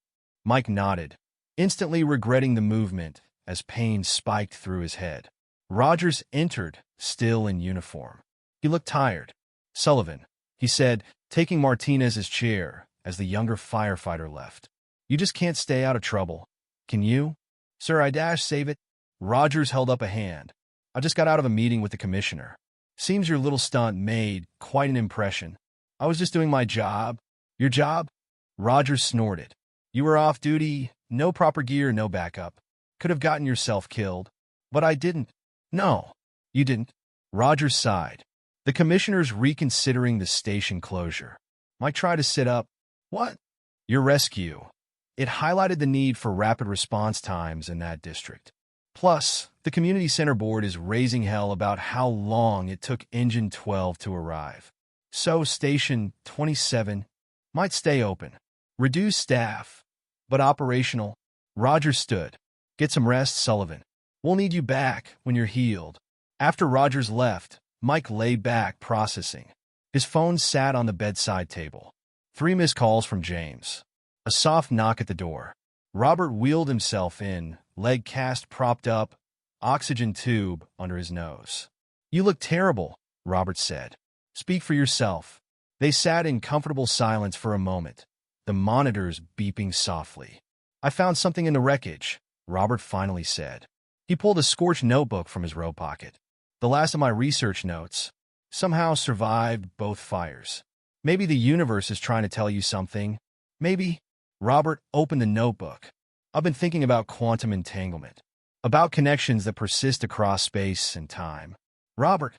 Mike nodded, instantly regretting the movement as pain spiked through his head. Rogers entered, still in uniform. He looked tired. Sullivan, he said, taking Martinez's chair as the younger firefighter left. You just can't stay out of trouble. Can you? Sir, I save it. Rogers held up a hand. I just got out of a meeting with the commissioner. Seems your little stunt made quite an impression. I was just doing my job. Your job? Rogers snorted. You were off duty, no proper gear, no backup. Could have gotten yourself killed. But I didn't. No, you didn't. Rogers sighed. The commissioner's reconsidering the station closure. Mike tried to sit up. What? Your rescue. It highlighted the need for rapid response times in that district. Plus, the community center board is raising hell about how long it took Engine 12 to arrive. So Station 27 might stay open. Reduce staff, but operational. Rogers stood. Get some rest, Sullivan. We'll need you back when you're healed. After Rogers left, Mike lay back processing. His phone sat on the bedside table. 3 missed calls from James. A soft knock at the door. Robert wheeled himself in, leg cast propped up, oxygen tube under his nose. You look terrible, Robert said. Speak for yourself. They sat in comfortable silence for a moment, the monitors beeping softly. I found something in the wreckage, Robert finally said. He pulled a scorched notebook from his robe pocket. The last of my research notes. Somehow survived both fires. Maybe the universe is trying to tell you something. Maybe. Robert opened the notebook. I've been thinking about quantum entanglement, about connections that persist across space and time. Robert,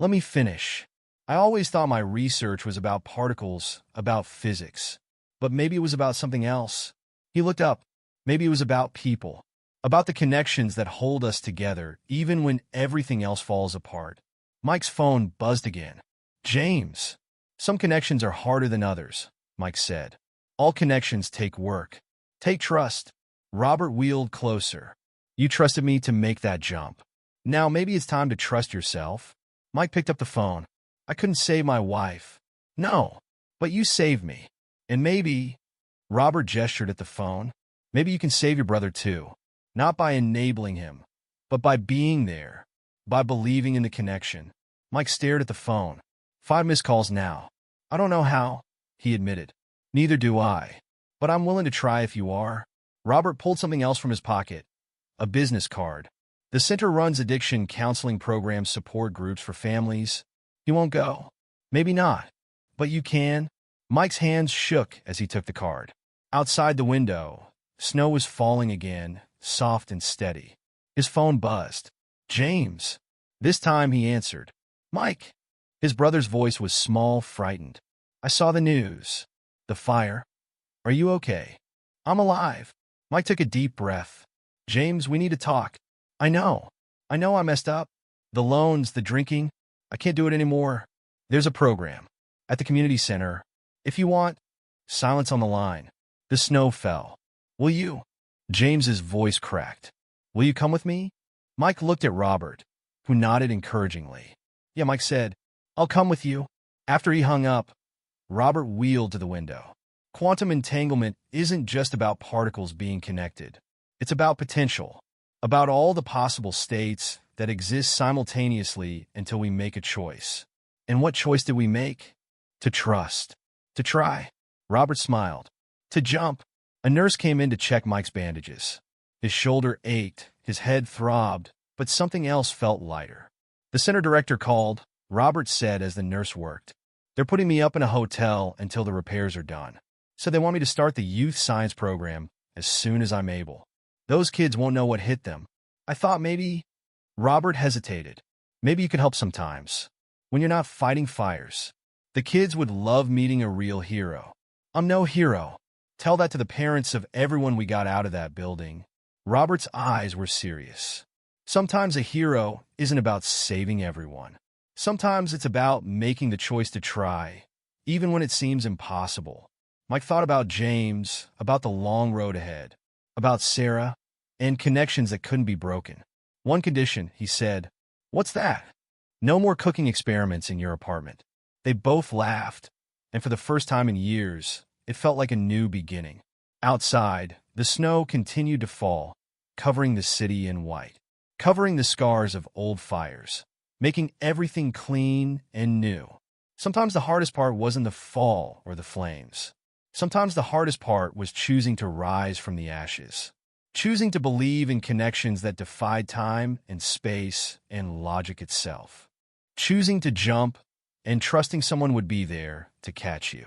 let me finish. I always thought my research was about particles, about physics. But maybe it was about something else. He looked up. Maybe it was about people, about the connections that hold us together even when everything else falls apart. Mike's phone buzzed again. James. Some connections are harder than others, Mike said. All connections take work. Take trust. Robert wheeled closer. You trusted me to make that jump. Now maybe it's time to trust yourself. Mike picked up the phone. I couldn't save my wife. No, but you saved me. And maybe, Robert gestured at the phone, maybe you can save your brother too. Not by enabling him, but by being there, by believing in the connection. Mike stared at the phone. 5 missed calls now. I don't know how, he admitted. Neither do I. But I'm willing to try if you are. Robert pulled something else from his pocket. A business card. The center runs addiction counseling programs, support groups for families. You won't go. Maybe not. But you can. Mike's hands shook as he took the card. Outside the window, snow was falling again, soft and steady. His phone buzzed. James. This time he answered. Mike. His brother's voice was small, frightened. I saw the news. The fire. Are you okay? I'm alive. Mike took a deep breath. James, we need to talk. I know I messed up. The loans, the drinking. I can't do it anymore. There's a program. At the community center. If you want. Silence on the line. The snow fell. Will you? James's voice cracked. Will you come with me? Mike looked at Robert, who nodded encouragingly. Yeah, Mike said, I'll come with you. After he hung up, Robert wheeled to the window. Quantum entanglement isn't just about particles being connected. It's about potential, about all the possible states that exist simultaneously until we make a choice. And what choice did we make? To trust. To try. Robert smiled. To jump. A nurse came in to check Mike's bandages. His shoulder ached, his head throbbed, but something else felt lighter. The center director called, Robert said as the nurse worked. They're putting me up in a hotel until the repairs are done. So they want me to start the youth science program as soon as I'm able. Those kids won't know what hit them. I thought maybe... Robert hesitated. Maybe you could help sometimes. When you're not fighting fires. The kids would love meeting a real hero. I'm no hero. Tell that to the parents of everyone we got out of that building. Robert's eyes were serious. Sometimes a hero isn't about saving everyone. Sometimes it's about making the choice to try, even when it seems impossible. Mike thought about James, about the long road ahead, about Sarah, and connections that couldn't be broken. One condition, he said. What's that? No more cooking experiments in your apartment. They both laughed, and for the first time in years, it felt like a new beginning. Outside, the snow continued to fall, covering the city in white, covering the scars of old fires, making everything clean and new. Sometimes the hardest part wasn't the fall or the flames. Sometimes the hardest part was choosing to rise from the ashes, choosing to believe in connections that defied time and space and logic itself, choosing to jump and trusting someone would be there to catch you.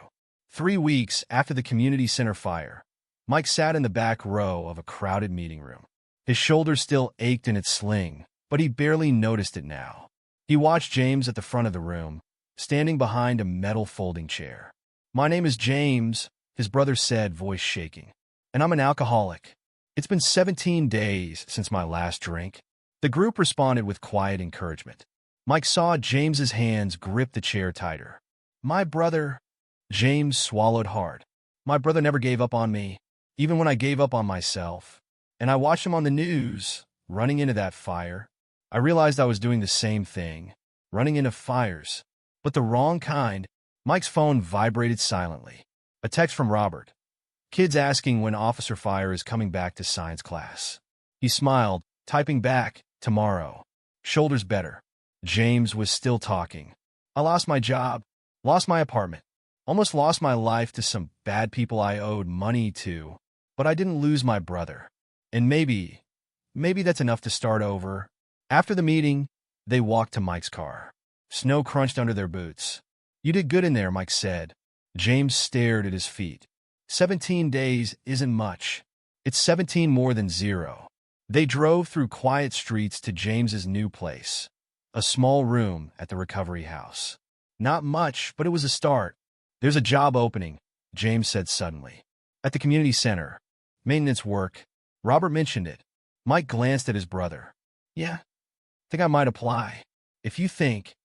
3 weeks after the community center fire, Mike sat in the back row of a crowded meeting room. His shoulder still ached in its sling, but he barely noticed it now. He watched James at the front of the room, standing behind a metal folding chair. "My name is James," his brother said, voice shaking, "and I'm an alcoholic. It's been 17 days since my last drink." The group responded with quiet encouragement. Mike saw James's hands grip the chair tighter. "My brother," James swallowed hard. "My brother never gave up on me, even when I gave up on myself. And I watched him on the news, running into that fire. I realized I was doing the same thing, running into fires, but the wrong kind." Mike's phone vibrated silently. A text from Robert. "Kids asking when Officer Fire is coming back to science class." He smiled, typing back, "Tomorrow. Shoulders better." James was still talking. "I lost my job, lost my apartment, almost lost my life to some bad people I owed money to, but I didn't lose my brother. And maybe that's enough to start over." After the meeting, they walked to Mike's car. Snow crunched under their boots. "You did good in there," Mike said. James stared at his feet. 17 days isn't much. It's 17 more than 0. They drove through quiet streets to James's new place, a small room at the recovery house. Not much, but it was a start. "There's a job opening," James said suddenly. "At the community center. Maintenance work." Robert mentioned it. Mike glanced at his brother. "Yeah, think I might apply. If you think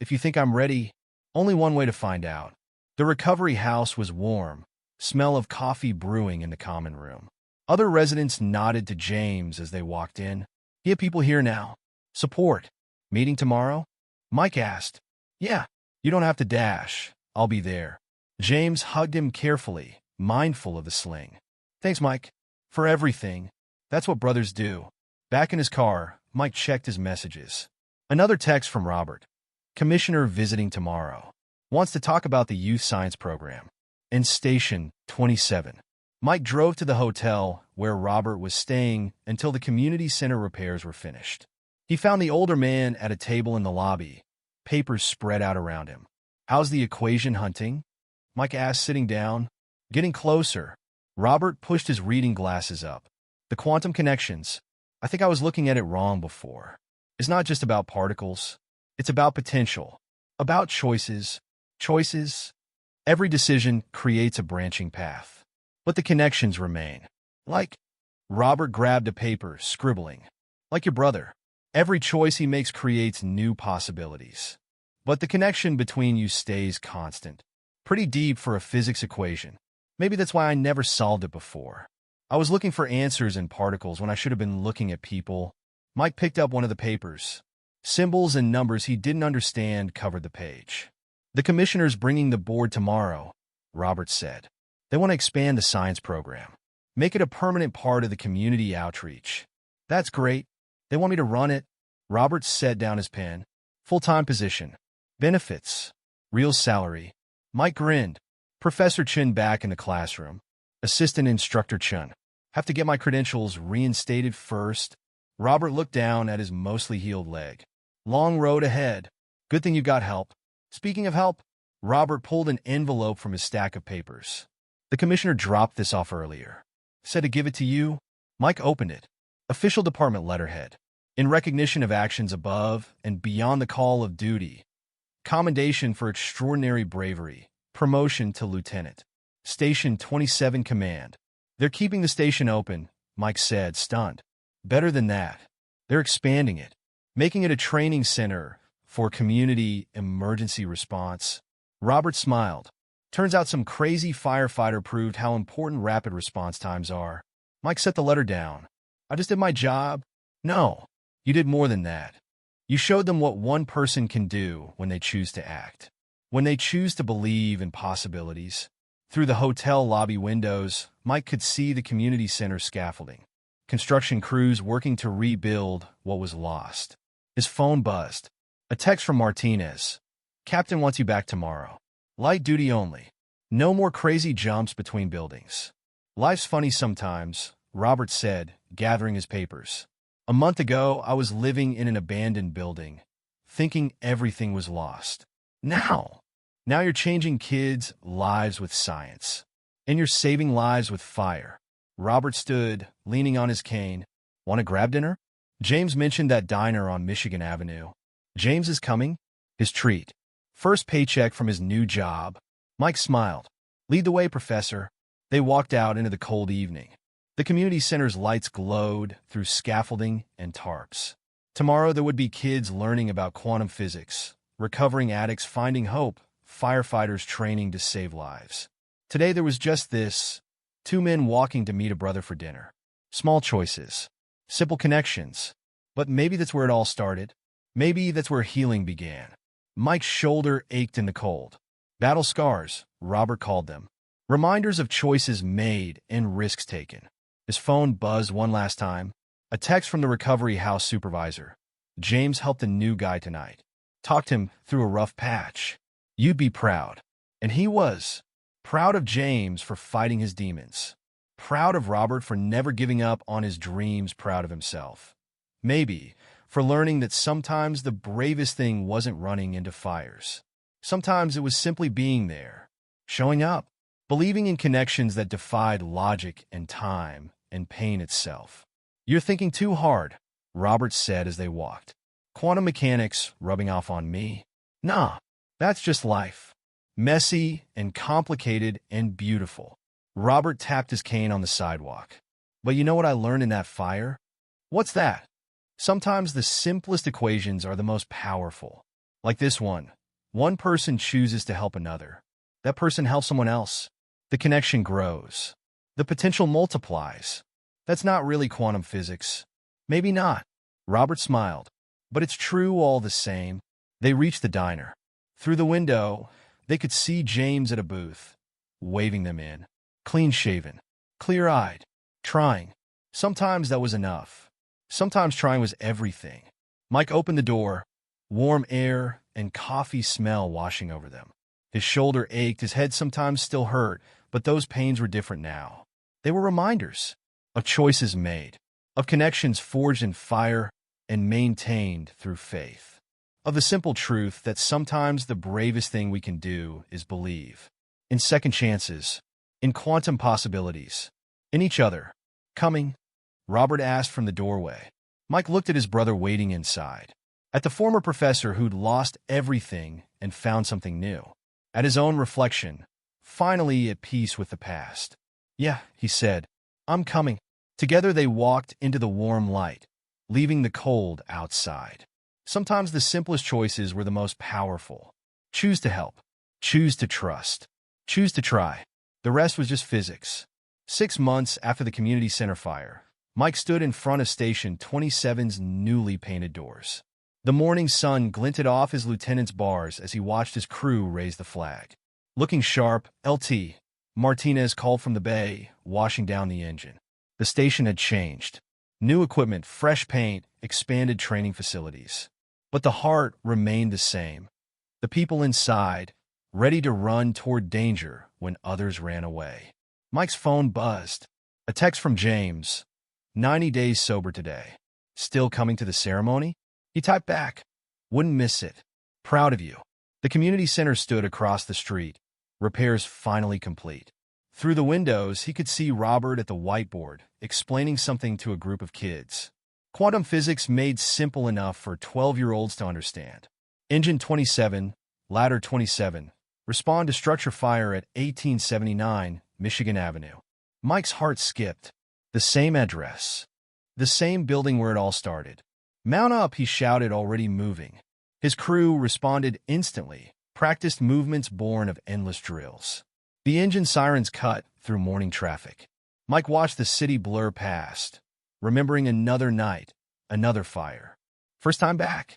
I'm ready." Only one way to find out. The recovery house was warm, smell of coffee brewing in the common room. Other residents nodded to James as they walked in. "You have people here now. Support. Meeting tomorrow?" Mike asked. "Yeah, you don't have to dash. I'll be there." James hugged him carefully, mindful of the sling. "Thanks, Mike, for everything." That's what brothers do. Back in his car, Mike checked his messages. Another text from Robert. "Commissioner visiting tomorrow. Wants to talk about the youth science program." And Station 27. Mike drove to the hotel where Robert was staying until the community center repairs were finished. He found the older man at a table in the lobby, papers spread out around him. "How's the equation hunting?" Mike asked, sitting down. "Getting closer." Robert pushed his reading glasses up. "The quantum connections. I think I was looking at it wrong before. It's not just about particles. It's about potential, about choices. Choices. Every decision creates a branching path. But the connections remain. Like," Robert grabbed a paper, scribbling, "like your brother. Every choice he makes creates new possibilities. But the connection between you stays constant." Pretty deep for a physics equation. Maybe that's why I never solved it before. I was looking for answers in particles when I should have been looking at people. Mike picked up one of the papers. Symbols and numbers he didn't understand covered the page. "The commissioner's bringing the board tomorrow," Robert said. "They want to expand the science program, make it a permanent part of the community outreach." "That's great. They want me to run it." Robert set down his pen. "Full-time position. Benefits. Real salary." Mike grinned. Professor Chun back in the classroom. Assistant Instructor Chun. "Have to get my credentials reinstated first." Robert looked down at his mostly healed leg. "Long road ahead. Good thing you got help." Speaking of help, Robert pulled an envelope from his stack of papers. "The commissioner dropped this off earlier. Said to give it to you." Mike opened it. Official department letterhead. "In recognition of actions above and beyond the call of duty. Commendation for extraordinary bravery. Promotion to lieutenant. Station 27 command." "They're keeping the station open," Mike said, stunned. "Better than that. They're expanding it, making it a training center for community emergency response." Robert smiled. "Turns out some crazy firefighter proved how important rapid response times are." Mike set the letter down. "I just did my job." "No, You did more than that. You showed them what one person can do when they choose to act, when they choose to believe in possibilities. Through the hotel lobby windows, Mike could see the community center scaffolding, construction crews working to rebuild what was lost. His phone buzzed. A text from Martinez. Captain wants you back tomorrow. Light duty only. No more crazy jumps between buildings. Life's funny sometimes, Robert said, gathering his papers. A month ago, I was living in an abandoned building, thinking everything was lost. Now you're changing kids' lives with science. And you're saving lives with fire. Robert stood, leaning on his cane. Want to grab dinner? James mentioned that diner on Michigan Avenue. James is coming? His treat. First paycheck from his new job. Mike smiled. Lead the way, Professor. They walked out into the cold evening. The community center's lights glowed through scaffolding and tarps. Tomorrow there would be kids learning about quantum physics, recovering addicts finding hope, firefighters training to save lives. Today there was just this: two men walking to meet a brother for dinner. Small choices. Simple connections. But maybe that's where it all started. Maybe that's where healing began. Mike's shoulder ached in the cold. Battle scars, Robert called them. Reminders of choices made and risks taken. His phone buzzed one last time. A text from the recovery house supervisor. James helped a new guy tonight. Talked him through a rough patch. You'd be proud. And he was. Proud of James for fighting his demons. Proud of Robert for never giving up on his dreams, proud of himself. Maybe for learning that sometimes the bravest thing wasn't running into fires. Sometimes it was simply being there, showing up, believing in connections that defied logic and time and pain itself. You're thinking too hard, Robert said as they walked. Quantum mechanics rubbing off on me? Nah, that's just life. Messy and complicated and beautiful. Robert tapped his cane on the sidewalk. But you know what I learned in that fire? What's that? Sometimes the simplest equations are the most powerful. Like this one. One person chooses to help another. That person helps someone else. The connection grows. The potential multiplies. That's not really quantum physics. Maybe not. Robert smiled. But it's true all the same. They reached the diner. Through the window, they could see James at a booth, waving them in. Clean-shaven, clear-eyed, trying. Sometimes that was enough. Sometimes trying was everything. Mike opened the door, warm air and coffee smell washing over them. His shoulder ached, his head sometimes still hurt, but those pains were different now. They were reminders of choices made, of connections forged in fire and maintained through faith, of the simple truth that sometimes the bravest thing we can do is believe in second chances, in quantum possibilities, in each other. Coming? Robert asked from the doorway. Mike looked at his brother waiting inside, at the former professor who'd lost everything and found something new, at his own reflection, finally at peace with the past. Yeah, he said, I'm coming. Together they walked into the warm light, leaving the cold outside. Sometimes the simplest choices were the most powerful. Choose to help. Choose to trust. Choose to try. The rest was just physics. 6 months after the community center fire, Mike stood in front of Station 27's newly painted doors. The morning sun glinted off his lieutenant's bars as he watched his crew raise the flag. Looking sharp, LT, Martinez called from the bay, washing down the engine. The station had changed. New equipment, fresh paint, expanded training facilities. But the heart remained the same. The people inside, ready to run toward danger when others ran away. Mike's phone buzzed. A text from James. 90 days sober today. Still coming to the ceremony? He typed back. Wouldn't miss it. Proud of you. The community center stood across the street. Repairs finally complete. Through the windows, he could see Robert at the whiteboard, explaining something to a group of kids. Quantum physics made simple enough for 12-year-olds to understand. Engine 27, ladder 27. Respond to structure fire at 1879 Michigan Avenue. Mike's heart skipped. The same address. The same building where it all started. Mount up, he shouted, already moving. His crew responded instantly, practiced movements born of endless drills. The engine sirens cut through morning traffic. Mike watched the city blur past, remembering another night, Another fire. First time back?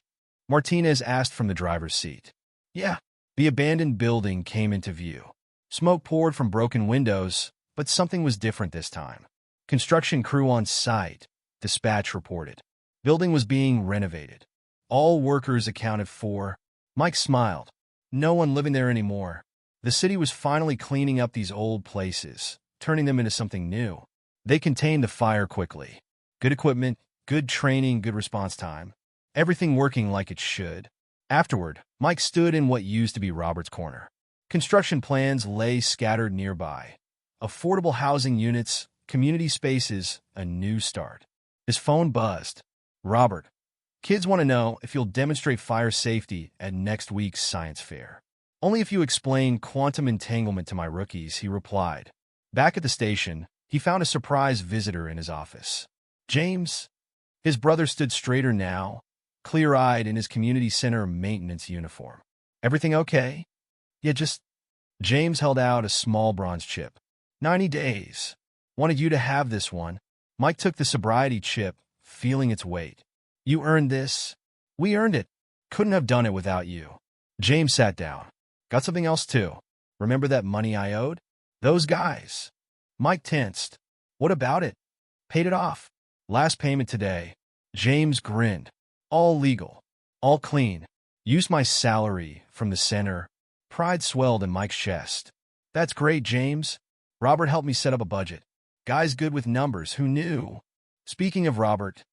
Martinez asked from the driver's seat. Yeah. The abandoned building came into view. Smoke poured from broken windows, but something was different this time. Construction crew on site, dispatch reported. Building was being renovated. All workers accounted for. Mike smiled. No one living there anymore. The city was finally cleaning up these old places, turning them into something new. They contained the fire quickly. Good equipment, good training, good response time. Everything working like it should. Afterward, Mike stood in what used to be Robert's corner. Construction plans lay scattered nearby. Affordable housing units, community spaces, a new start. His phone buzzed. Robert, kids want to know if you'll demonstrate fire safety at next week's science fair. Only if you explain quantum entanglement to my rookies, he replied. Back at the station, he found a surprise visitor in his office. James. His brother stood straighter now, clear-eyed in his community center maintenance uniform. Everything okay? Yeah, just... James held out a small bronze chip. 90 days. Wanted you to have this one. Mike took the sobriety chip, feeling its weight. You earned this. We earned it. Couldn't have done it without you. James sat down. Got something else too. Remember that money I owed? Those guys. Mike tensed. What about it? Paid it off. Last payment today. James grinned. All legal. All clean. Used my salary from the center. Pride swelled in Mike's chest. That's great, James. Robert helped me set up a budget. Guy's good with numbers. Who knew? Speaking of Robert,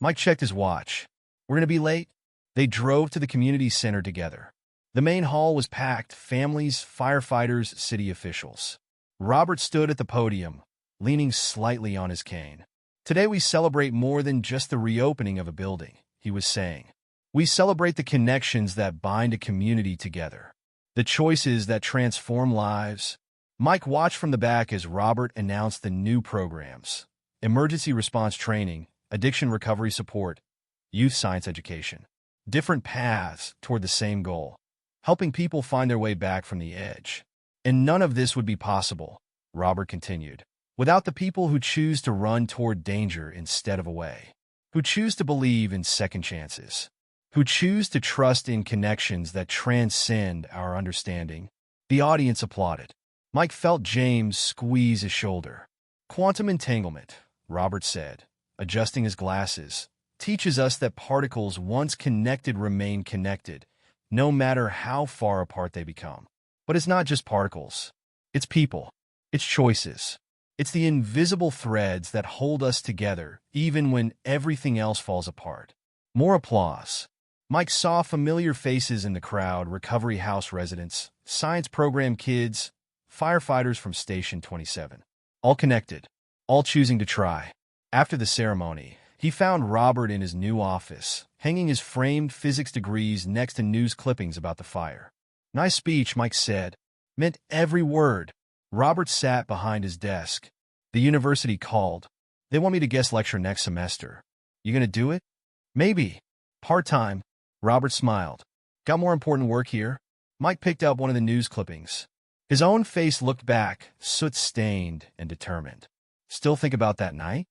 Mike checked his watch. We're going to be late? They drove to the community center together. The main hall was packed, families, firefighters, city officials. Robert stood at the podium, leaning slightly on his cane. Today we celebrate more than just the reopening of a building, he was saying. We celebrate the connections that bind a community together, the choices that transform lives. Mike watched from the back as Robert announced the new programs: emergency response training, addiction recovery support, youth science education. Different paths toward the same goal, helping people find their way back from the edge. And none of this would be possible, Robert continued, without the people who choose to run toward danger instead of away, who choose to believe in second chances, who choose to trust in connections that transcend our understanding. The audience applauded. Mike felt James squeeze his shoulder. Quantum entanglement, Robert said, adjusting his glasses, teaches us that particles once connected remain connected, no matter how far apart they become. But it's not just particles. It's people. It's choices. It's the invisible threads that hold us together, even when everything else falls apart. More applause. Mike saw familiar faces in the crowd: recovery house residents, science program kids, firefighters from Station 27. All connected, all choosing to try. After the ceremony, he found Robert in his new office, hanging his framed physics degrees next to news clippings about the fire. Nice speech, Mike said. Meant every word. Robert sat behind his desk. The university called. They want me to guest lecture next semester. You gonna do it? Maybe. Part-time. Robert smiled. Got more important work here? Mike picked up one of the news clippings. His own face looked back, soot-stained and determined. Still think about that night?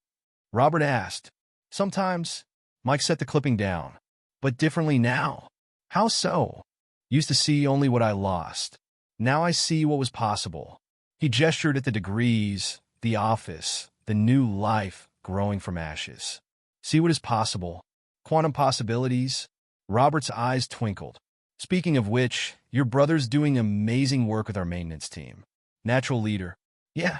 Robert asked. Sometimes. Mike set the clipping down. But differently now. How so? Used to see only what I lost. Now I see what was possible. He gestured at the degrees, the office, the new life growing from ashes. See what is possible. Quantum possibilities. Robert's eyes twinkled. Speaking of which, your brother's doing amazing work with our maintenance team. Natural leader. Yeah.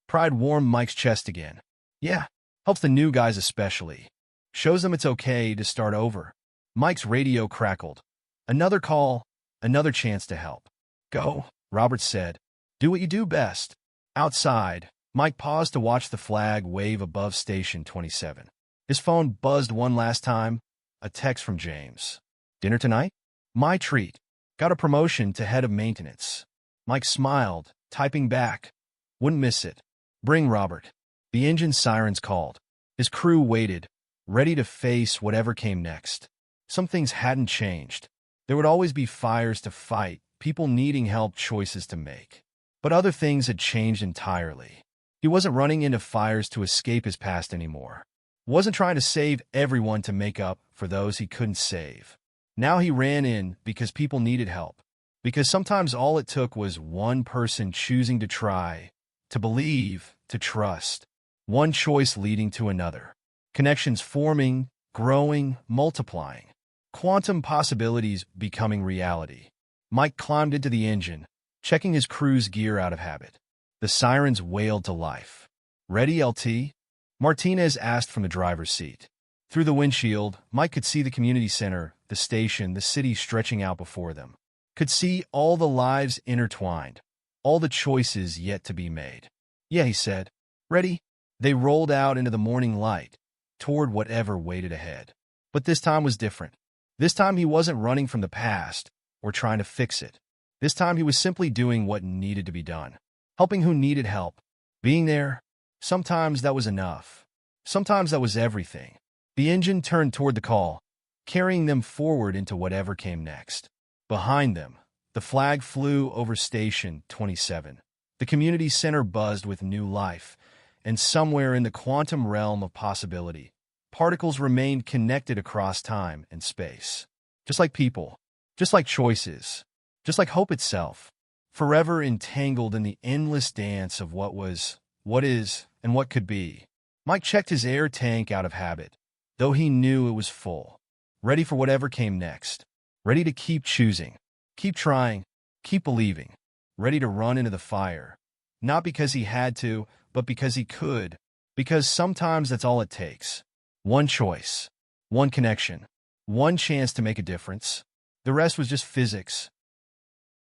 Pride warmed Mike's chest again. Yeah. Helps the new guys especially. Shows them it's okay to start over. Mike's radio crackled. Another call, another chance to help. Go, Robert said. Do what you do best. Outside, Mike paused to watch the flag wave above Station 27. His phone buzzed one last time. A text from James. Dinner tonight? My treat. Got a promotion to head of maintenance. Mike smiled, typing back. Wouldn't miss it. Bring Robert. The engine sirens called. His crew waited, ready to face whatever came next. Some things hadn't changed. There would always be fires to fight, people needing help, choices to make. But other things had changed entirely. He wasn't running into fires to escape his past anymore. Wasn't trying to save everyone to make up for those he couldn't save. Now he ran in because people needed help. Because sometimes all it took was one person choosing to try, to believe, to trust. One choice leading to another. Connections forming, growing, multiplying. Quantum possibilities becoming reality. Mike climbed into the engine, checking his crew's gear out of habit. The sirens wailed to life. "Ready, LT?" Martinez asked from the driver's seat. Through the windshield, Mike could see the community center, the station, the city stretching out before them. Could see all the lives intertwined, all the choices yet to be made. "Yeah," he said. "Ready?" They rolled out into the morning light, toward whatever waited ahead. But this time was different. This time he wasn't running from the past or trying to fix it. This time he was simply doing what needed to be done. Helping who needed help. Being there. Sometimes that was enough. Sometimes that was everything. The engine turned toward the call, carrying them forward into whatever came next. Behind them, the flag flew over Station 27. The community center buzzed with new life, and somewhere in the quantum realm of possibility, particles remained connected across time and space. Just like people, just like choices, just like hope itself, forever entangled in the endless dance of what was, what is, and what could be. Mike checked his air tank out of habit, though he knew it was full, ready for whatever came next, ready to keep choosing, keep trying, keep believing, ready to run into the fire, not because he had to, but because he could, because sometimes that's all it takes. One choice, one connection, one chance to make a difference. The rest was just physics,